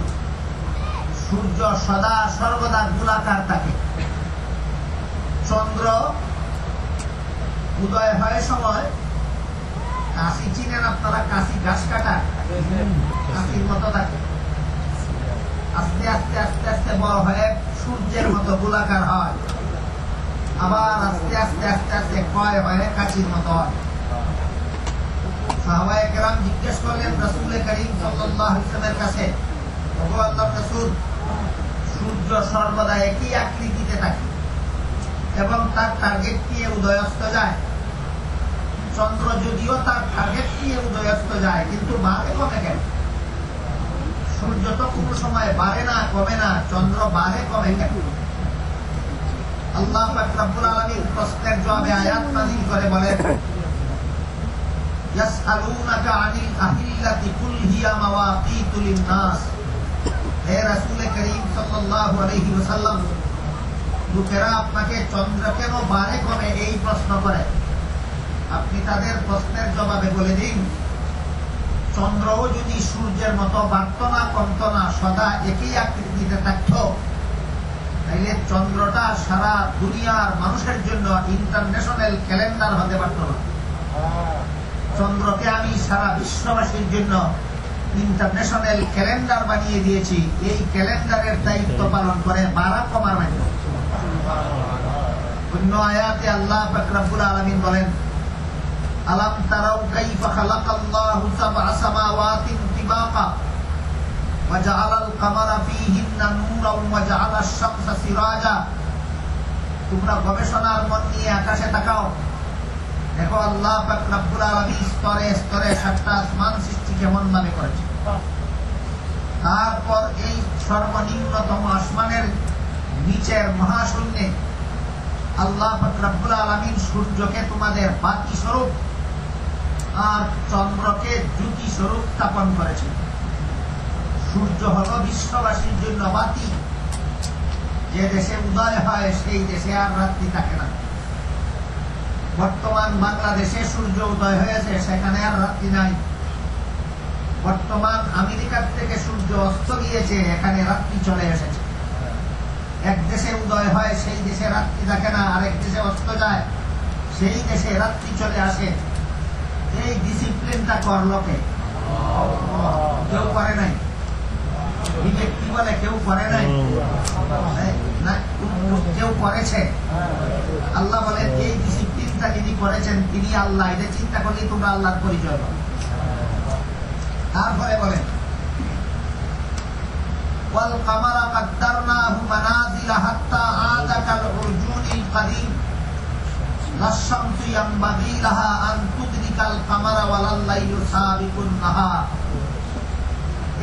সূর্য সদা সর্বদা গোলাকার থাকে, চন্দ্র উদয় হয় সময় কাশি চিনেন আপনারা, কাশি ঘাস কাটা কাশির মতো থাকে, আস্তে আস্তে আস্তে আস্তে বড় হয়ে সূর্যের মতো গোলাকার হয়, আবার আস্তে আস্তে আস্তে আস্তে ক্ষয় হয়ে কাশির মতো হয়। সাহাবায়ে কেরাম জিজ্ঞেস করলেন রাসূল করিম সাল্লাল্লাহু আলাইহি ওয়াসাল্লামের কাছে, ওগো আল্লাহর রাসূল, সূর্য সর্বদা একই আকৃতিতে থাকে এবং তার টার্গেট নিয়ে উদয়াস্ত যায়, চন্দ্র যদিও তার টার্গেট নিয়ে উদয়াস্ত যায় কিন্তু বাড়ে কমে কেন? সূর্য তো কোনো সময় বাড়ে না কমে না, চন্দ্র বাড়ে কমে কেন? আল্লাহ পাক রব্বুল আলামিন প্রশ্নের জবাবে আয়াত নাযিল করে বলেন ইয়াসআলুনাকা আনিল আহিল্লাতি কুল হিয়া মাওয়াকিতু লিন-নাস। হে রাসূল করিম সাল্লাল্লাহু আলাইহি ওয়াসাল্লাম, লোকেরা আপনাকে চন্দ্র কেন বাড়ে কমে এই প্রশ্ন করে, আপনি তাদের প্রশ্নের জবাবে বলে দিন চন্দ্রও যদি সূর্যের মতো বাড়ত না কমত না, সদা একই আকৃতিতে থাকত, তাইলে চন্দ্রটা সারা দুনিয়ার মানুষের জন্য ইন্টারন্যাশনাল ক্যালেন্ডার হতে পারত না। চন্দ্রকে আমি সারা বিশ্ববাসীর জন্য ইন্টারন্যাশনাল ক্যালেন্ডার বানিয়ে দিয়েছি, এই ক্যালেন্ডারের দায়িত্ব পালন করে বাড়া কমার মাধ্যমে। অন্য আয়াতে আল্লাহ পাক রব্বুল আলামিন বলেন আলাম তারাউ কাইফা খালাকাল্লাহু সাবআ সামাওয়াতিন তিবাকা ওয়া জাআলাল কামারা ফীহিন্না নূরান ওয়া জাআলাশ শামসা সিরাজা। তোমরা গবেষণার মন নিয়ে আকাশে তাকাও, দেখো আল্লাহ পাক রব্বুল আলামিন স্তরে স্তরে সাতটা আসমান সৃষ্টি কেমন ভাবে করেছে। তারপর এই সর্বনিম্নতম আসমানের নিচের মহাশূন্যে আল্লাহ পাক রব্বুল আলামিন সূর্যকে তোমাদের বাতি স্বরূপ আর চন্দ্রকে জ্যোতি স্বরূপ স্থাপন করেছে। সূর্য হলো বিশ্ববাসীর জন্য বাতি, যে দেশে উদয় হয় সেই দেশে আর রাত্রি থাকে না। বর্তমান বাংলাদেশে সূর্য উদয় হয়েছে, সেখানে আর রাত্রি নাই। বর্তমান আমেরিকার থেকে সূর্য অস্ত গিয়েছে, এখানে রাত্রি চলে এসেছে। এক দেশে উদয় হয় সেই দেশে রাত্রি থাকে না, আরেক দেশে অস্ত যায় সেই দেশে রাত্রি চলে আসে। এই ডিসিপ্লিনটা করলো কে? কেউ করে নাই। বিবেক কি বলে? কেউ করে নাই না, কেউ করেছে। আল্লাহ বলেন এই ডিসিপ্লিনটা যিনি করেছেন তিনি আল্লাহ। এটা চিন্তা করলেই তোমরা আল্লাহর পরিচয় পাবে। তারপরে বলেন ওয়াল কামারা কাদ্দারনাহু মানাজিলা হাত্তা আদা কাল উরজুনিল কাদিম লাশ-শামসু ইয়ানবাগি লাহা আন তুদরিকাল কামারা ওয়ালাল লাইলু সাবিকুন নাহার।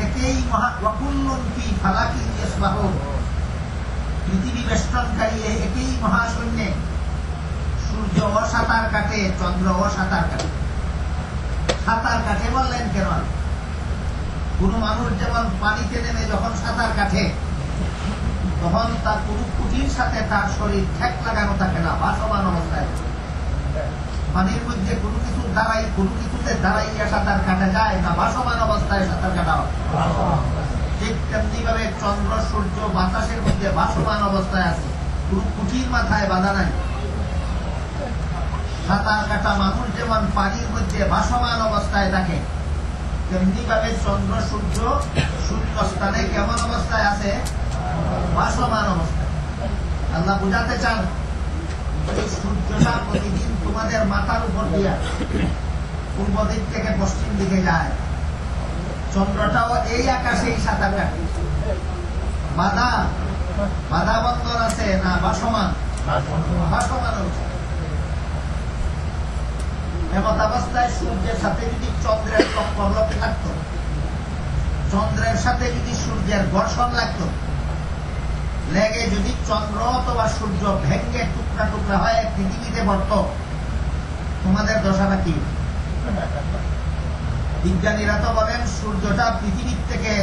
এতেই ওয়া কুল্লুন ফি ফালাকিন ইয়াসবাহুন। পৃথিবী বেষ্টনকারী একই মহাশূন্যে সূর্য ও সাঁতার কাটে, চন্দ্র ও সাঁতার কাটে। সাঁতার কাটে বললেন কেন? কোন মানুষ যেমন পানিতে নেমে যখন সাঁতার কাটে তখন তার কোন খুঁটির সাথে তার শরীর ঠেক লাগানো থাকে না, ভাসমান অবস্থায়। পানির মধ্যে কোনো কিছু দাঁড়াই কোনো কিছুতে দাঁড়াইয়া সাঁতার কাটা যায় না, ভাসমান অবস্থায় সাঁতার কাটা হয়। ঠিক তেমনি ভাবে চন্দ্র সূর্য বাতাসের মধ্যে ভাসমান অবস্থায় আছে, কোন খুঁটির মাথায় বাধা নাই। সাঁতার কাটা মানুষ যেমন পানির মধ্যে ভাসমান অবস্থায় থাকে, তেমনি ভাবে চন্দ্র সূর্য সূর্যস্থানে কেমন অবস্থায় আছে? ভাসমান অবস্থায়। আল্লাহ বুঝাতে চান এই সূর্যটা প্রতিদিন তোমাদের মাথার উপর দিয়া পূর্ব দিক থেকে পশ্চিম দিকে যায়, চন্দ্রটাও এই আকাশেই সাঁতার কাটে। বাধা বন্ধন আছে না ভাসমান? ভাসমান হচ্ছে। এমত অবস্থায় সূর্যের সাথে যদি চন্দ্রের টক্কর থাকতো, চন্দ্রের সাথে যদি সূর্যের ঘর্ষণ লাগতো, লেগে যদি চন্দ্র অথবা সূর্য ভেঙ্গে টুকরা টুকরা হয়ে পৃথিবীতে পড়ত, তোমাদের দশাটা কি? বিজ্ঞানীরা তো বলেন সূর্যটা পৃথিবীর থেকে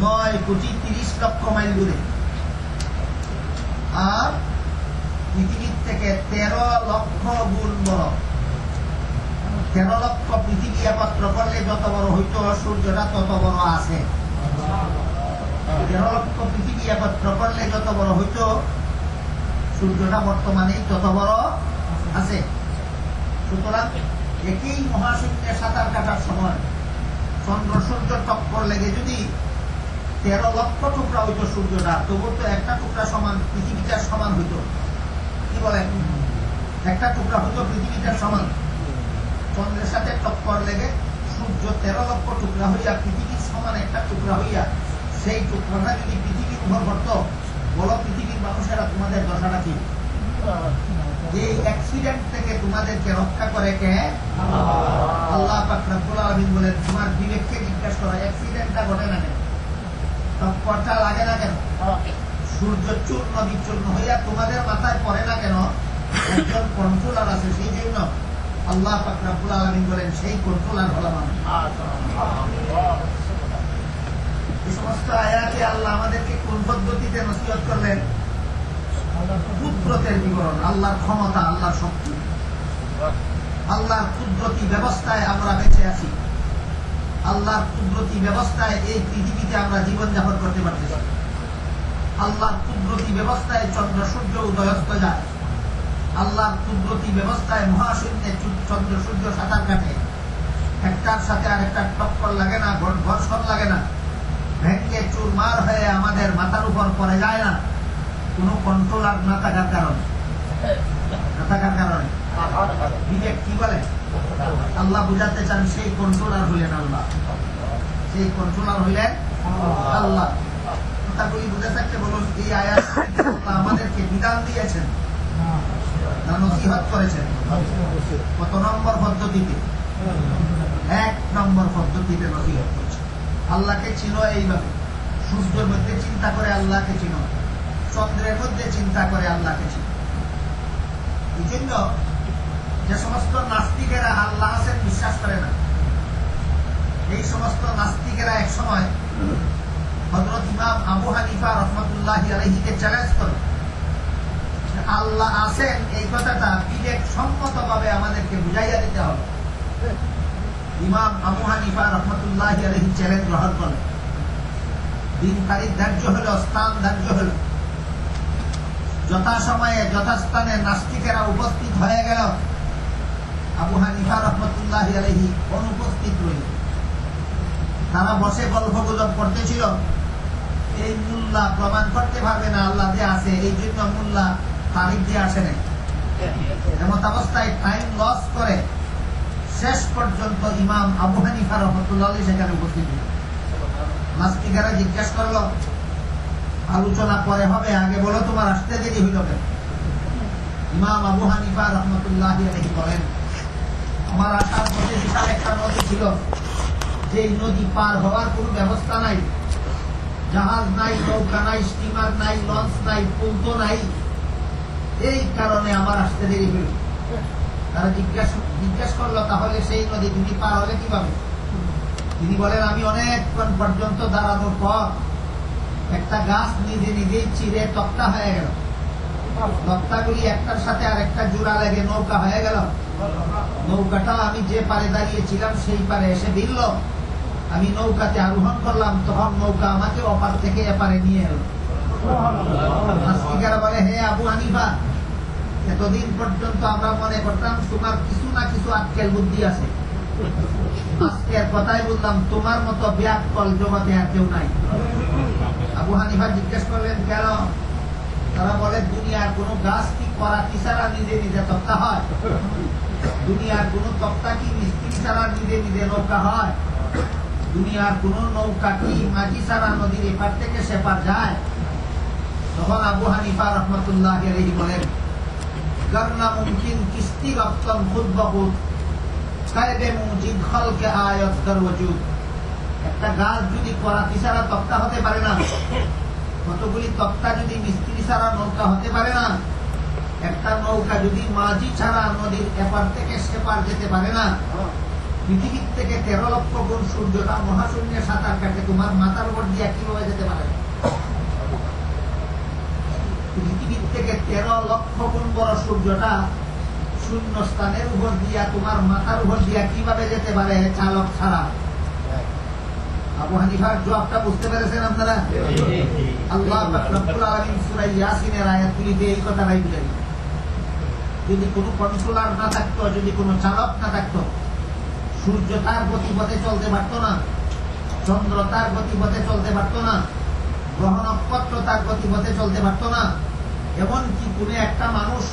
9,30,00,000 মাইল দূরে, আর পৃথিবীর থেকে 13 লক্ষ গুণ বড়। 13 লক্ষ পৃথিবী একত্র করলে যত বড় হইতো সূর্যটা তত বড় আছে। 13 লক্ষ পৃথিবী একত্র করলে যত বড় হইতো সূর্যটা বর্তমানে তত বড় আছে। সুতরাং একই মহাশূন্যে সাঁতার কাটার সময় চন্দ্র সূর্য টক্কর লেগে যদি 13 লক্ষ টুকরা হইতো সূর্যটা, তবু তো একটা টুকরা সমান পৃথিবীটার সমান হইতো। কি বলেন? একটা টুকরা হইতো পৃথিবীটার সমান। চন্দ্রের সাথে টক্কর লেগে সূর্য 13 লক্ষ টুকরা হইয়া পৃথিবীর সমান একটা টুকরা হইয়া সেই টুকরাটা যদি পৃথিবীর উপর পড়ত, বলো পৃথিবীর মানুষেরা তোমাদের দশাটা কি? এই অ্যাক্সিডেন্ট থেকে তোমাদেরকে রক্ষা করে কে? আল্লাহ পাক রব্বুল আলামিন বলেন, তোমার বিবেককে জিজ্ঞাসা করো, অ্যাক্সিডেন্টটা ঘটে না কেন? টক্করটা লাগে না কেন? সূর্য চূর্ণ বিচূর্ণ হইয়া তোমাদের মাথায় পড়ে না কেন? একজন কন্ট্রোলার আছে, সেই জন্য আল্লাহ পাক রব্বুল আলামিন বলেন সেই কন্ট্রোলার হলাম আমি। এই সমস্ত আয়াতে আল্লাহ আমাদেরকে কোন পদ্ধতিতে নসিহত করলেন? কুদরতের বিবরণ, আল্লাহর ক্ষমতা, আল্লাহর শক্তি, আল্লাহর কুদরতি ব্যবস্থায় আমরা বেঁচে আছি। আল্লাহর কুদরতি ব্যবস্থায় এই পৃথিবীতে আমরা জীবনযাপন করতে পারতেছি। আল্লাহর কুদরতি ব্যবস্থায় চন্দ্র সূর্য উদয়স্ত যায়। আল্লাহর কুদরতি ব্যবস্থায় মহাশূন্যে চন্দ্র সূর্য সাঁতার কাটে। একটার সাথে আরেকটার টক্কর লাগে না, ঘর্ষণ লাগে না, ভেঙ্গে চুরমার হয়ে আমাদের মাথার উপর পড়ে যায় না, কোন কন্ট্রোলার না থাকার কারণে। বিবেক কি বলে? আল্লাহ বুঝাতে চান সেই কন্ট্রোলার হইলেন আল্লাহ, সেই কন্ট্রোলার হইলেন আল্লাহ। কথাগুলি বুঝে থাকতে বলুন, এই আয়াত আমাদেরকে বিধান দিয়েছেন, নসিহত করেছেন কত নম্বর পদ্ধতিতে? 1 নম্বর পদ্ধতিতে নসিহত করেছেন। আল্লাহকে চিনো এইভাবে, সূর্যের মধ্যে চিন্তা করে আল্লাহকে চিনো, চন্দ্রের মধ্যে চিন্তা করে আল্লাহকে চিনো। এই জন্য যে সমস্ত নাস্তিকেরা আল্লাহ আছেন বিশ্বাস করে না, এই সমস্ত নাস্তিকেরা এক সময় হযরত ইমাম আবু হানিফা রাহমাতুল্লাহি আলাইহিকে চ্যালেঞ্জ করে, আল্লাহ আছেন এই কথাটা বিবেক সম্মতভাবে আমাদেরকে বুঝাইয়া দিতে হবে। ইমাম আবু হানিফা রাহমাতুল্লাহি আলাইহি চ্যালেঞ্জ গ্রহণ করেন। দিন তারিখ ধার্য হলো, স্থান ধার্য হলো, যথাসময়ে যথাস্থানে নাস্তিকেরা উপস্থিত হয়ে গেল, আবু হানিফা রাহমাতুল্লাহি আলাইহি অনুপস্থিত রইল। তারা বসে গল্প গুজব করতেছিল, এই মুল্লা প্রমাণ করতে পারবে না আল্লাহ যে আছে, এই জন্য মুল্লা তারিখ দিয়ে আসে নাই। এমত অবস্থায় টাইম লস করে শেষ পর্যন্ত ইমাম আবু হানিফা রাহমাতুল্লাহ সেখানে উপস্থিত হল। নাস্তিকেরা জিজ্ঞাসা করলো, আলোচনা পরে হবে, আগে বলো তোমার আসতে দেরি হইল কেন? ইমাম আবু হানিফা রাহমাতুল্লাহি আলাইহি বলেন, আমার আসার পথে বিশাল একটা নদী ছিল, যে নদী পার হওয়ার কোন ব্যবস্থা নাই, জাহাজ নাই, নৌকা নাই, স্টিমার নাই, লঞ্চ নাই, পুল তো নাই, এই কারণে আমার আসতে দেরি হইল। তারা জিজ্ঞাসা করলো, তাহলে সেই নদী তুমি পার হলে কিভাবে? তিনি বলেন, আমি অনেকক্ষণ পর্যন্ত দাঁড়ানোর পর একটা গাছ নিজে নিজেই চিরে তক্তা হয়ে গেল, তক্তাগুলি একটার সাথে আরেকটা জোড়া লেগে নৌকা হয়ে গেল। নৌকাটা আমি যে পারে দাঁড়িয়েছিলাম সেই পারে এসে ভিড়ল, আমি নৌকাতে আরোহণ করলাম, তখন নৌকা আমাকে অপার থেকে এপারে নিয়ে এলো। নাস্তিকেরা বলে, হে আবু হানিফা, এতদিন পর্যন্ত আমরা মনে করতাম তোমার কিছু না কিছু আক্কেল বুদ্ধি আছে, আজকের কথাই বললাম তোমার মতো ব্যাককল জগতে আর কেউ নাই। আবু হানিফা জিজ্ঞেস করলেন, কেন? তারা বলে, দুনিয়ার কোন গাছ কি করাতি ছাড়া নিজে নিজে তক্তা হয়? দুনিয়ার কোন তক্তা কি মিস্ত্রি ছাড়া নিজে নিজে নৌকা হয়? দুনিয়ার কোন নৌকা কি মাঝি ছাড়া নদীর এপার থেকে সেপার যায়? তখন আবু হানিফা রহমতুল্লাহ আলাইহি বলেন, গরনা মুমকিন কিস্তি রপ্তন খুদ বহুত কায়দে মুজিদ খলকে আয়াত কর ওজুদ। একটা গাছ যদি করাতি ছাড়া তক্তা হতে পারে না, কতগুলি তক্তা যদি মিস্ত্রি ছাড়া নৌকা হতে পারে না, একটা নৌকা যদি মাঝি ছাড়া নদীর এপার থেকে সেপার যেতে পারে না, পৃথিবীর থেকে 13 লক্ষ গুণ সূর্যটা মহাশূন্যে সাঁতার কাটে তোমার মাথার উপর দিয়ে কিভাবে যেতে পারে? পৃথিবীর থেকে 13 লক্ষ গুণ বড় সূর্যটা শূন্য স্থানের উপর দিয়া তোমার মাথার উপর দিয়া কিভাবে যেতে পারে চালক ছাড়া? আবু হানিফার জবাবটা বুঝতে পেরেছেন আপনারা? আল্লাহ পাক রব্বুল আলামিন সূরা ইয়াসিনের আয়াতগুলিতে এই কথাটাই বুঝাই। যদি কোনো কন্ট্রোলার না থাকতো, যদি কোনো চালক না থাকতো, সূর্য তার গতিপথে চলতে পারতো না, চন্দ্র তার গতিপথে চলতে পারতো না, গ্রহ নক্ষত্র তার গতিপথে চলতে পারতো না, এমনকি কোনো একটা মানুষ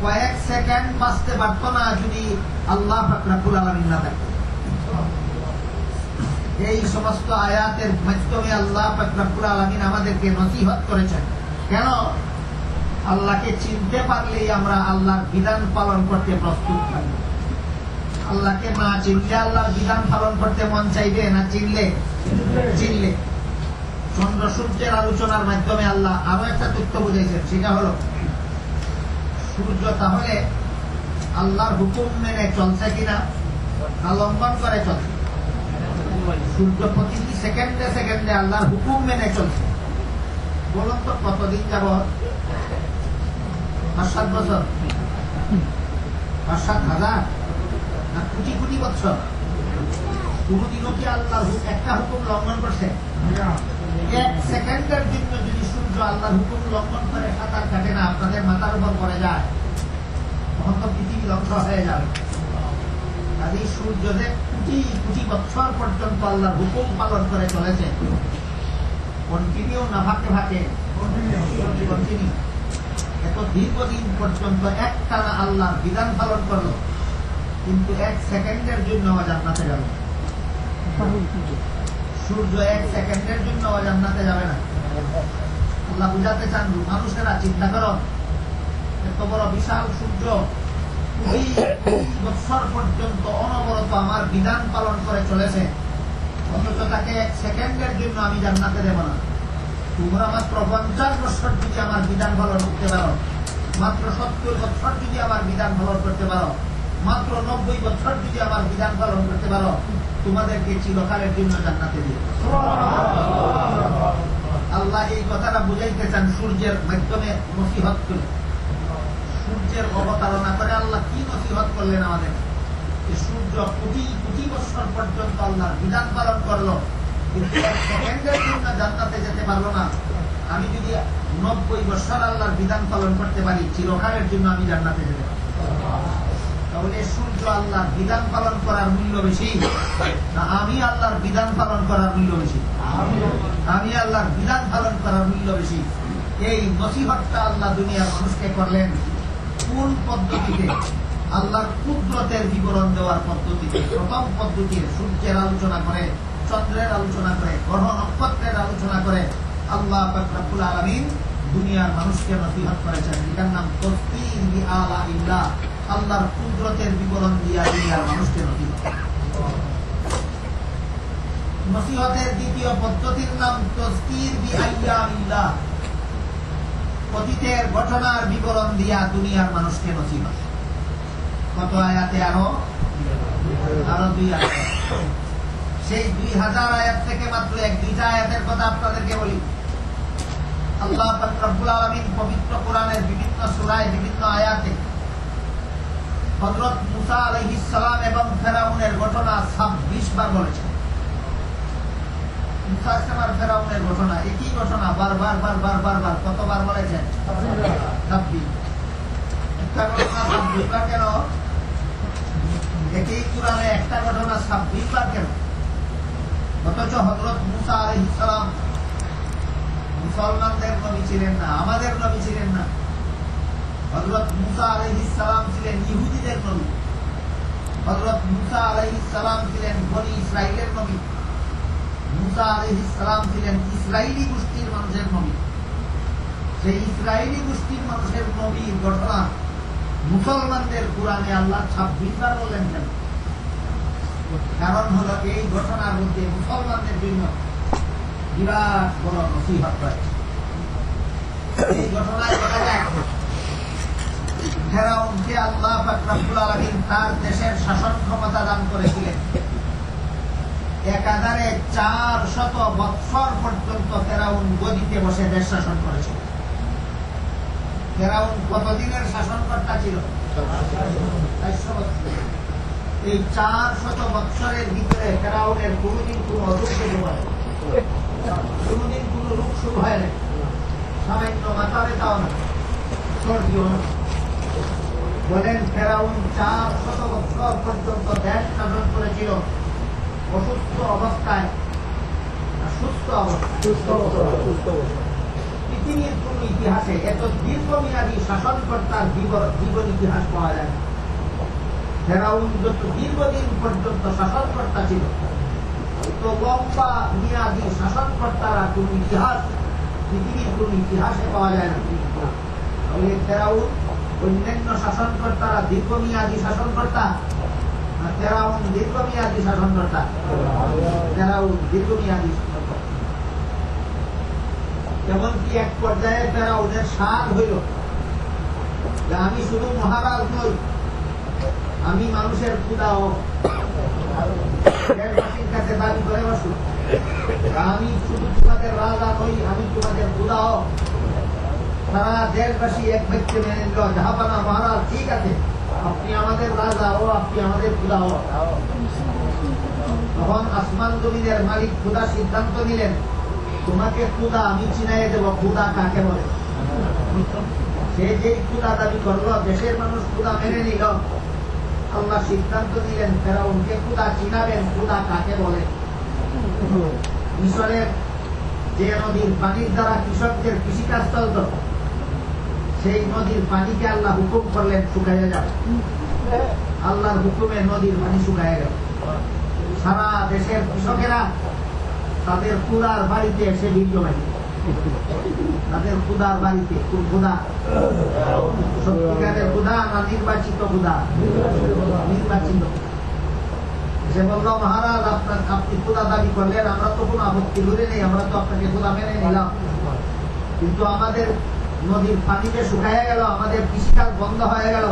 কয়েক সেকেন্ড বাঁচতে পারতো না যদি আল্লাহ পাক রব্বুল আলামিন না থাকতো। এই সমস্ত আয়াতের মাধ্যমে আল্লাহ পাক রব্বুল আলামিন আমাদেরকে নসিহত করেছেন। কেন? আল্লাহকে চিনতে পারলেই আমরা আল্লাহর বিধান পালন করতে প্রস্তুত থাকবো। আল্লাহকে না চিনলে আল্লাহর বিধান পালন করতে মন চাইবে না? চিনলে। চন্দ্র সূর্যের আলোচনার মাধ্যমে আল্লাহ আরো একটা তথ্য বুঝাইছেন, সেটা হলো সূর্য তাহলে আল্লাহর হুকুম মেনে চলছে কিনা না লঙ্ঘন করে চলছে? সূর্য প্রতিটি সেকেন্ডে সেকেন্ডে আল্লাহর হুকুম মেনে চলছে। বলুন তো কতদিন যাবত? 5-7 বছর, 5-7 হাজার না কোটি কোটি বছর? কোনদিনও কি আল্লাহর একটা হুকুম লঙ্ঘন করছে? এক সেকেন্ডের জন্য যদি সূর্য আল্লাহর হুকুম লঙ্ঘন করে সাঁতার কাটে না, আপনাদের মাথার উপর পড়ে যায়, তখন তো পৃথিবী ধ্বংস হয়ে যাবে। আর এই সূর্য যে কোটি কোটি বছর পর্যন্ত আল্লাহর হুকুম পালন করে চলেছে, কন্টিনিউ না ভাগে ভাগে? কন্টিনিউ। এত দীর্ঘদিন পর্যন্ত একটানা আল্লাহর বিধান পালন করলো, কিন্তু 1 সেকেন্ডের জন্য জান্নাতে যাবে। সূর্য 1 সেকেন্ডের জন্য জান্নাতে যাবে না। আল্লাহ বুঝাতে চান, মানুষেরা চিন্তা করো, এত বড় বিশাল সূর্য 20 বছর পর্যন্ত অনবরত আমার বিধান পালন করে চলেছে, অথচ তাকে 1 সেকেন্ডের জন্য আমি জান্নাতে দেব না। তোমরা মাত্র 50 বছর যদি আমার বিধান পালন করতে পারো, মাত্র 70 বছর যদি আমার বিধান পালন করতে পারো, মাত্র 90 বছর যদি আমার বিধান পালন করতে পারো, তোমাদেরকে চিরকালের জন্য জান্নাতে দিবে। আল্লাহ এই কথাটা বুঝাইতে চান সূর্যের মাধ্যমে নসিহত করে। সূর্যের অবতারণা করে আল্লাহ কি নসিহত করলেন আমাদের? সূর্য কোটি কোটি বছর পর্যন্ত আল্লাহর বিধান পালন করলো, কিন্তু 1 সেকেন্ডের জন্য জান্নাতে যেতে পারলো না। আমি যদি 90 বছর আল্লাহর বিধান পালন করতে পারি, চিরকালের জন্য আমি জান্নাতে যেতে পারি। তাহলে সূর্য আল্লাহর বিধান পালন করার মূল্য বেশি না আমি আল্লাহর বিধান পালন করার মূল্য বেশি? আমি আল্লাহর বিধান পালন করার মূল্য বেশি। এই নসিহতটা আল্লাহ দুনিয়ার মানুষকে করলেন কোন পদ্ধতিতে? আল্লাহর কুদরতের বিবরণ দেওয়ার পদ্ধতিতে। প্রথম পদ্ধতি সূর্যের আলোচনা করে, চন্দ্রের আলোচনা করে, গ্রহ নক্ষত্রের আলোচনা করে আল্লাহ পাক রব্বুল আলামিন দুনিয়ার মানুষকে নসিহত করেছেন, এটার নাম তাসবিহ বিআলাইল্লাহ। আল্লাহর কুদরতের বিবরণ দিয়া দুনিয়ার মানুষকে নসিহত। নসিহতের দ্বিতীয় পদ্ধতির নাম তাসবিহ বিআইয়ামিল্লাহ। অতীতের ঘটনার বিবরণ দিয়া দুনিয়ার মানুষকে নসিহত। কত আয়াতে? আরো 2 আয়াত। সেই 2000 আয়াত থেকে মাত্র 1-2টা আয়াতের কথা আপনাদেরকে বলি। আল্লাহ পাক রব্বুল আলামিন পবিত্র কোরআনের বিভিন্ন সূরায় বিভিন্ন আয়াতে হযরত মুসা আলাইহিস সালাম এবং ফেরাউনের ঘটনা 26 বার বলেছেন। মুসা আর ফেরাউনের ঘটনা একই ঘটনা বারবার কতবার বলেছেন? 26। একটা ঘটনা 26 বার কেন? একই কোরআনে একটা ঘটনা 26 বার কেন? অথচ হযরত মুসা আলাইহিস সালাম মুসলমানদের নবী ছিলেন না, আমাদের নবী ছিলেন না। হযরত মুসা আলাইহিস সালাম ছিলেন ইহুদিদের নবী। হযরত মুসা আলাইহিস সালাম ছিলেন বনি ইসরাইলের নবী। মুসা আলাইহিস সালাম ছিলেন ইসরাইলি গোষ্ঠীর মানুষের নবী। সেই ইসরায়েলি গোষ্ঠীর মানুষের নবীর ঘটনা মুসলমানদের কোরআনে আল্লাহ 26 বার বললেন কেন? কারণ হলো এই ঘটনার মধ্যে মুসলমানদের জন্য বিরাট বড় নসিহত রয়েছে। এই ঘটনায় দেখা যায় ফেরাউনকে আল্লাহ পাক রব্বুল আলামিন তার দেশের শাসন ক্ষমতা দান করেছিলেন। একাধারে 400 বৎসর পর্যন্ত ফেরাউন গদিতে বসে দেশ শাসন করেছিল। ফেরাউন কতদিনের শাসনকর্তা ছিল? 400 বৎসর। এই 400 বৎসরের ভিতরে ফেরাউনের কোনদিন কোন অরূপ শুরু হয়, কোনদিন কোন রূপ শুরু হয় না, সামান্য মাথা ব্যথাও না, সর্দিও না। বলেন ফেরাউন 400 বৎসর পর্যন্ত দেশ শাসন করেছিল অসুস্থ অবস্থায়, সুস্থ অবস্থায়। পৃথিবীর কোন ইতিহাসে এত দীর্ঘমেয়াদী শাসনকর্তার জীবন ইতিহাস পাওয়া যায় না। ফেরাউন যত দীর্ঘদিন পর্যন্ত শাসনকর্তা ছিল, তো লম্বা মেয়াদী শাসনকর্তারা কোন ইতিহাস, পৃথিবীর কোন ইতিহাসে পাওয়া যায় না। তাহলে ফেরাউন অন্যান্য শাসনকর্তারা দীর্ঘমেয়াদী শাসনকর্তা, ফেরাউন দীর্ঘমেয়াদী শাসনকর্তা, ফেরাউন দীর্ঘমেয়াদী শাসনকর্তা। এমনকি এক পর্যায়ে ফেরাউনের সাধ হইল যে আমি শুধু মহারাজ নই, আমি মানুষের ক্ষুদাও। দেশবাসীর কাছে দাবি করে বসুন, আমি শুধু তোমাদের রাজা নই, আমি তোমাদের ক্ষুদাও। সারা দেশবাসী এক ব্যক্তি মেনে নিল, জাহাপানা মহারাজ ঠিক আছে, আপনি আমাদের রাজা ও আপনি আমাদের ক্ষুদাও। তখন আসমান জমিনের মালিক ক্ষুদা সিদ্ধান্ত নিলেন, তোমাকে ক্ষুদা আমি চিনাইয়ে দেব, ক্ষুদা কাকে বলে। সে যে ক্ষুদা দাবি করলো, দেশের মানুষ ক্ষুদা মেনে নিল। আল্লাহ সিদ্ধান্ত দিলেন ফেরাউনকে ক্ষুদা চিনাবেন, ক্ষুদা কাকে বলে। মিশরের যে নদীর পানির দ্বারা কৃষকদের কৃষিকাজ চলত, সেই নদীর পানিকে আল্লাহ হুকুম করলেন শুকাইয়া যাবে। আল্লাহর হুকুমে নদীর পানি শুকাইয়া গেল। সারা দেশের কৃষকেরা তাদের ক্ষুদার বাড়িতে এসে বীর্য বাড়ি, তাদের ক্ষুদার বাড়িতে। কোন ক্ষুদা? সত্যিকারের ক্ষুদা না নির্বাচিত ক্ষুদা? নির্বাচিত। সে বলল, মহারাজ আপনি ক্ষুদা দাবি করলেন, আমরা তো কোনো আপত্তি করে নেই, আমরা তো আপনাকে ক্ষুদা মেনে নিলাম, কিন্তু আমাদের নদীর পানিতে শুকাইয়া গেল, আমাদের কৃষিকাজ বন্ধ হয়ে গেল।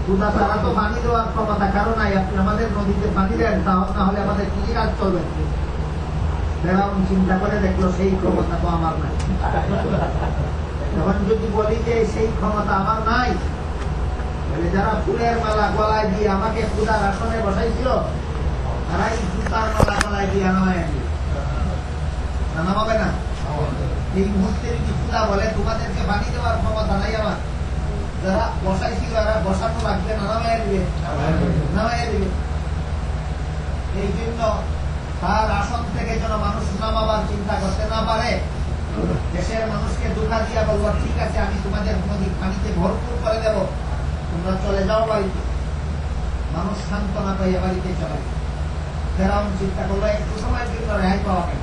ক্ষুদা তারা তো পানি দেওয়ার ক্ষমতা কারণ নাই, আপনি আমাদের নদীতে পানি দেন, না হলে আমাদের কৃষিকাজ চলবে। ফেরাউন চিন্তা করে দেখলো সেই ক্ষমতা তো আমার নাই। এখন যদি বলি যে সেই ক্ষমতা আমার নাই, তাহলে যারা ফুলের মালা গলায় দিয়ে আমাকে ক্ষুদার আসনে বসাইছিল, তারাই জুতার মালা গলায় দিয়ে নামায় দিল। নামাবে না? এই মুহূর্তে যদি ক্ষুদা বলে তোমাদেরকে পানি দেওয়ার ক্ষমতা নাই আমার, যারা বসাইছিল এরা বসানো লাগবে, নামায় দিবে, নামায় দিবে। এই জন্য তার আসন থেকে যেন মানুষ নামাবার চিন্তা করতে না পারে, দেশের মানুষকে ধোঁকা দিয়া বলবো ঠিক আছে আমি তোমাদের নদীর পানিতে ভরপুর করে দেব, তোমরা চলে যাও বাড়িতে। মানুষ সান্ত্বনা পাইয়া বাড়িতে চলে। ফেরাউন চিন্তা করলো একটু সময়ের জন্য রেহাই পাওয়া গেল,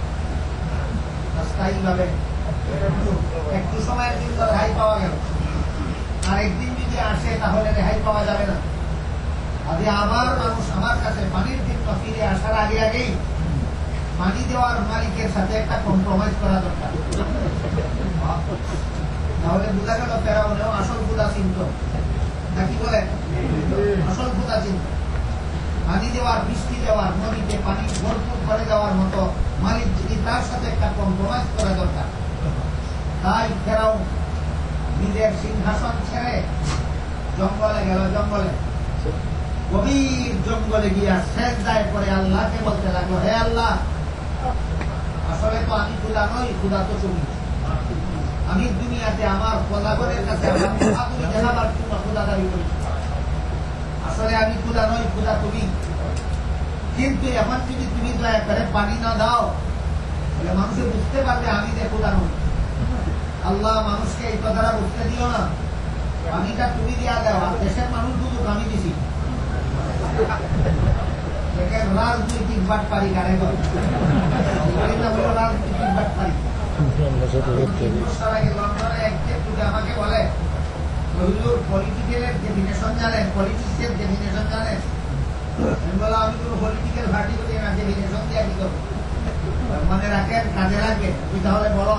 স্থায়ীভাবে একটু সময়ের জন্য রেহাই পাওয়া গেল। আর একদিন যদি আসে তাহলে রেহাই পাওয়া যাবে না। আগে আমার মানুষ আমার কাছে পানির জন্য ফিরে আসার আগে আগেই পানি দেওয়ার মালিকের সাথে একটা কম্প্রোমাইজ করা দরকার। তাহলে বোঝা গেল ফেরাউনেও আসল ক্ষুদা চিন্ত, নাকি বলেন? আসল ক্ষুদা চিন্ত। পানি দেওয়ার, বৃষ্টি দেওয়ার, নদীতে পানি ভরপুর করে দেওয়ার মতো মালিক যিনি, তার সাথে একটা কম্প্রোমাইজ করা দরকার। তাই ফেরাউন নিজের সিংহাসন ছেড়ে জঙ্গলে গেল। জঙ্গলে, গভীর জঙ্গলে গিয়া সেজদায় পড়ে আল্লাহকে বলতে লাগলো, হে আল্লাহ, আসলে তো আমি ক্ষুদা নই, ক্ষুদা তো তুমি। আমি দুনিয়াতে আমার প্রজাগণের কাছে আমার মহাগুলি দেখাবার জন্য ক্ষুদা দাবি করেছি। আসলে আমি ক্ষুদা নই, ক্ষুদা তুমি। কিন্তু এখন যদি তুমি দয়া করে পানি না দাও, তাহলে মানুষে বুঝতে পারবে আমি যে ক্ষুদা নই। আল্লাহ মানুষকে এই কথাটা বুঝতে দিও না, পানিটা তুমি দিয়া দাও, আর দেশের মানুষ বুঝুক আমি দিছি। রাজনৈতিক বাটপারি কারে করে, রাজনৈতিক বাটপারি। 3 বছর আগে লন্ডনে আমাকে বলে হুজুর পলিটিক্যালের ডেফিনেশন জানেন, পলিটিক্সের ডেফিনেশন জানেন? আমি বললাম আমি কোনো পলিটিক্যাল পার্টি করি না, ডেফিনেশন দিয়ে কি করবো? মনে রাখেন, কাজে লাগবে। তুই তাহলে বলো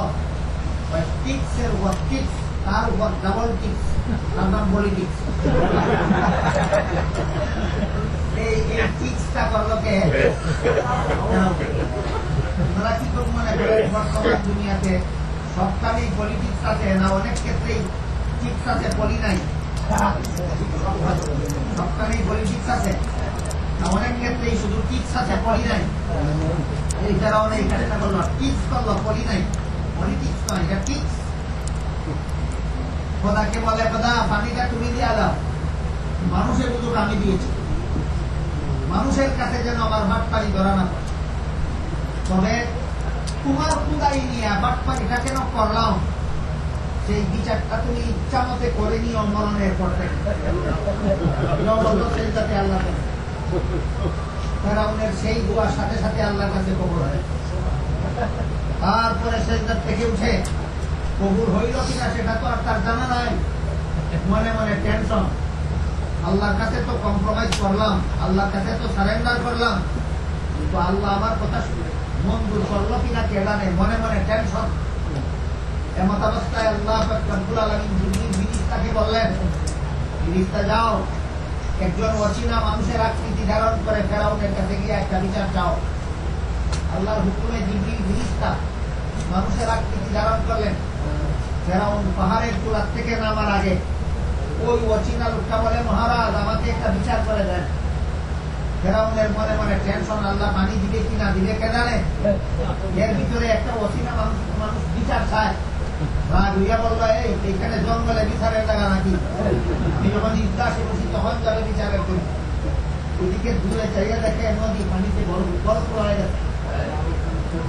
টিক্স এর উপর টিক্স, তার উপর ডাবল টিক্স, তার নাম পলিটিক্স। এই টিক্সটা করলো কে? ওরা কি করবো মনে করেন বর্তমান দুনিয়াতে সবখানেই পলিটিক্স আছে না? অনেক ক্ষেত্রেই টিক্স আছে, পলি নাই। সবখানেই পলিটিক্স আছে না? অনেক ক্ষেত্রেই শুধু টিক্স আছে, পলি নাই। এই কারণে এই কাজটা করলো, টিক্স করলো, পলি নাই। পলিটিক্স নয়, এটা টিক্স। খোদাকে বলে খোদা পানিটা তুমি দিয়ে দাও, মানুষের বুঝুক আমি দিয়েছি, মানুষের কাছে যেন আমার বাটপানি ধরা না পড়ে। তবে তোমার খুদাই নিয়ে বাটপানিটা কেন করলাম, সেই বিচারটা তুমি ইচ্ছা মতে করে নিও মরণের পর থেকে। আল্লাহ ফেরাউনের সেই দোয়ার সাথে সাথে আল্লাহর কাছে কবুল হয়। তারপরে সেজদা থেকে উঠে কবুল হইল কিনা সেটা তো আর তার জানা নাই। মনে মনে টেনশন, আল্লাহর কাছে তো কম্প্রোমাইজ করলাম, আল্লাহর কাছে তো সারেন্ডার করলাম, কিন্তু আল্লাহ আমার কথা মঞ্জুর করলো কিনা কে জানে। মনে মনে টেনশন। এমত অবস্থায় আল্লাহ রব্বুল আলামিন জিবরিল ফেরেশতাকে বললেন, ফেরেশতা যাও, একজন অচেনা মানুষের আকৃতি ধারণ করে ফেরাউনের কাছে গিয়ে একটা বিচার চাও। আল্লাহর হুকুমে জিবরিল ফেরেশতা মানুষের আকৃতি ধারণ করলেন। ফেরাউন পাহাড়ের চূড়া থেকে নামার আগে ওই অচেনা লোকটা বলে, মহারাজ আমাকে একটা বিচার করে দেন। ফেরাউনের মনে মনে টেনশন, আল্লাহ পানি দিবে কিনা, দিবে কে জানে। এর ভিতরে একটা অচেনা মানুষ বিচার চায়। রাগ হইয়া বললো, এইখানে জঙ্গলে বিচারের জায়গা নাকি? আমি যখন ইতিহাসে বসি তখন যাবে বিচারের জন্য। ওইদিকে দূরে চাইয়া দেখে নদী পানিতে বরফ হয়ে গেছে।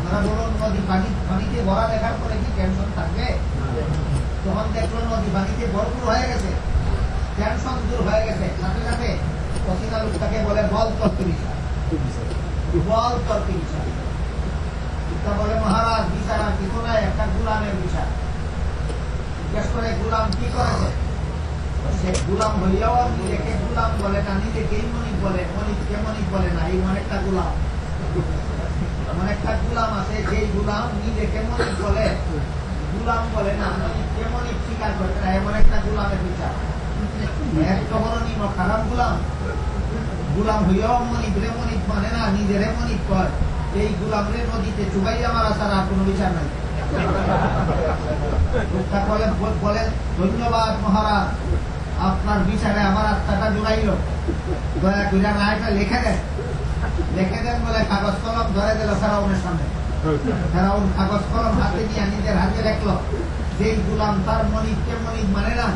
তারা বলুন নদী পানিতে ভরা দেখার পরে কি টেনশন থাকবে? তখন দেখলো নদী পানিতে ভরপুর হয়ে গেছে, টেনশন দূর হয়ে গেছে। সাথে সাথে অচেনা লোকটাকে বলে, বল তোর বিচার, বল তোর বিচার। বলে, মহারাজ বিচার আর কিছু নাই, একটা গুলামের বিচার। জিজ্ঞেস করে, গুলাম কি করেছে? সে গুলাম হইয়াও নিজেকে গুলাম বলে না, নিজেকেই মনিক বলে, মনিককে মনিক বলে না। এই অনেকটা গুলাম, এমন একটা গুলাম আছে যেই গুলাম নিজেকে মনিক বলে, গুলাম বলে না, মনিককে মনিক স্বীকার করে না। এমন একটা গুলামের বিচার। একটা বড় নিম্ন খারাপ গুলাম, গুলাম হইয়াও মনিক রে মনিক মানে না, নিজেরে মনিক কয়। এই গুলাম রে নদীতে চুবাইয়া মারা ছাড়া আর কোনো বিচার নাই। বলে, ধন্যবাদ মহারাজ, আপনার বিচারে আমার আত্মাটা জোড়াইল, দয়া করে না এটা লিখে দেন। লিখে দেন বলে কাগজ কলম ধরে দিল ফেরাউনের সামনে। ফেরাউন কাগজ কলম হাতে নিয়ে নিজের হাতে রাখলো। যেই গুলাম তার মনিককে মনিক মানে না,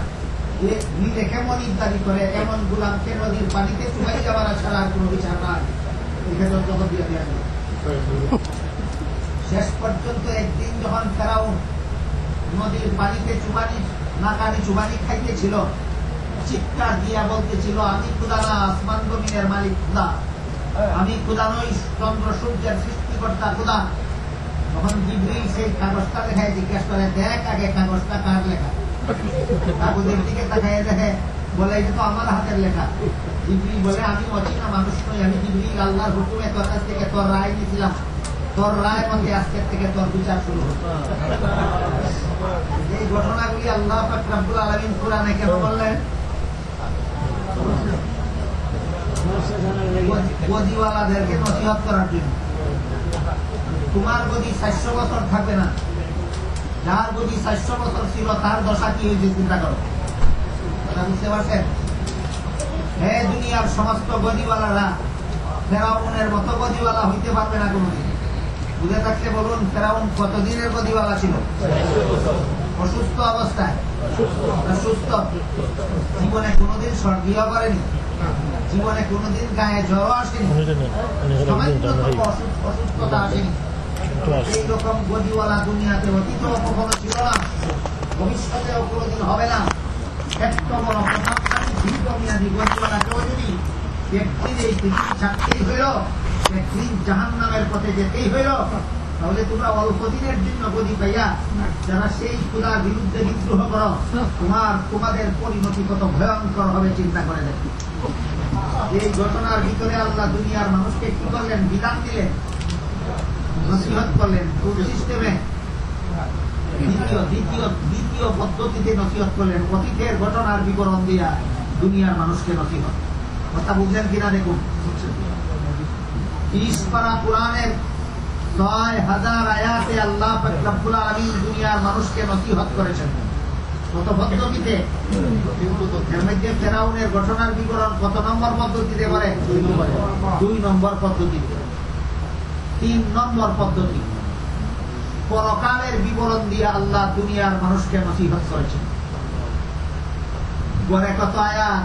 নিজেকে মনিক দাবি করে, এমন গুলামকে নদীর পানিতে চুবাই যাওয়ার ছাড়া আর কোনো বিচার নাই। এখানে জগৎ দিয়ে দেওয়া। শেষ পর্যন্ত একদিন যখন ফেরাউন নদীর পানিতে চুবানি নাকানি চুবানি খাইতেছিল, চিৎকার দিয়া বলতেছিল, আমি খুদা না, আসমান জমিনের মালিক খুদা, আমি খুদা নই, চন্দ্র সূর্যের সৃষ্টিকর্তা খুদা। তখন জিবরিল সেই কাগজটা দেখায়, জিজ্ঞেস করে, দেখ আগে কাগজটা কার লেখা। কাগজের দিকে তাকায় দেখে, বলে এটা তো আমার হাতের লেখা। জিবরিল বলে, আমি অচেনা মানুষ নই, আমি জিবরিল, আল্লাহর হুকুমে তোর কাছ থেকে তোর রায় নিয়েছিলাম, তোর রায় মতে আজকের থেকে তোর বিচার শুরু। এই ঘটনাগুলি আল্লাহ পাক রব্বুল আলামিন কুরআনে কেন বললেন? গদিওয়ালাদেরকে নসিহত করার জন্য। তোমার গদি 400 বছর থাকবে না, যার গদি 400 বছর ছিল তার দশা কি হয়েছে চিন্তা করো। বুঝতে পারছেন? হে দুনিয়ার সমস্ত গদিওয়ালারা ফেরাউনের মতো গদিওয়ালা হইতে পারবে না কোনদিন। বুঝে থাকতে বলুন, ফেরাউন কতদিনের গদিওয়ালা ছিল? অসুস্থ অবস্থায়, সুস্থ, জীবনে কোনোদিন সর্দিও করেনি, জীবনে কোনোদিন গায়ে জ্বর আসেনি, অসুস্থতা আসেনি। এইরকম গদিওয়ালা দুনিয়াতে অতীতেও কখনো ছিল না, ভবিষ্যতেও কোনোদিন হবে না। এত বড় প্রভাবশালী দীর্ঘমেয়াদী গদিওয়ালাকেও যদি একদিন এই পৃথিবী ছাড়তেই হইল, একদিন জাহান্নামের পথে যেতেই হইল, তাহলে তোমরা অল্প দিনের জন্য গদি পাইয়া যারা সেই খোদার বিরুদ্ধে বিদ্রোহ করো, তোমাদের পরিণতি কত ভয়ঙ্কর হবে চিন্তা করে দেখো। এই ঘটনার ভিতরে আল্লাহ দুনিয়ার মানুষকে কি করলেন? বিধান দিলেন, নসিহত করলেন কোন সিস্টেমে? দ্বিতীয় পদ্ধতিতে নসিহত করলেন, অতীতের ঘটনার বিবরণ দিয়া দুনিয়ার মানুষকে নসিহত। কথা বুঝলেন কিনা দেখুন। 30 পারা কোরআনের 6000 আয়াতে আল্লাহ পাক রব্বুল আলামিন দুনিয়ার মানুষকে নসিহত করেছেন। কত পদ্ধতিতে? এর মধ্যে ফেরাউনের ঘটনার বিবরণ কত নম্বর পদ্ধতিতে বলে? 2 নম্বর পদ্ধতিতে। 3 নম্বর পদ্ধতি পরকালের বিবরণ দিয়ে আল্লাহ দুনিয়ার মানুষকে নসিহত করেছেন। গড়ে কত আয়াত?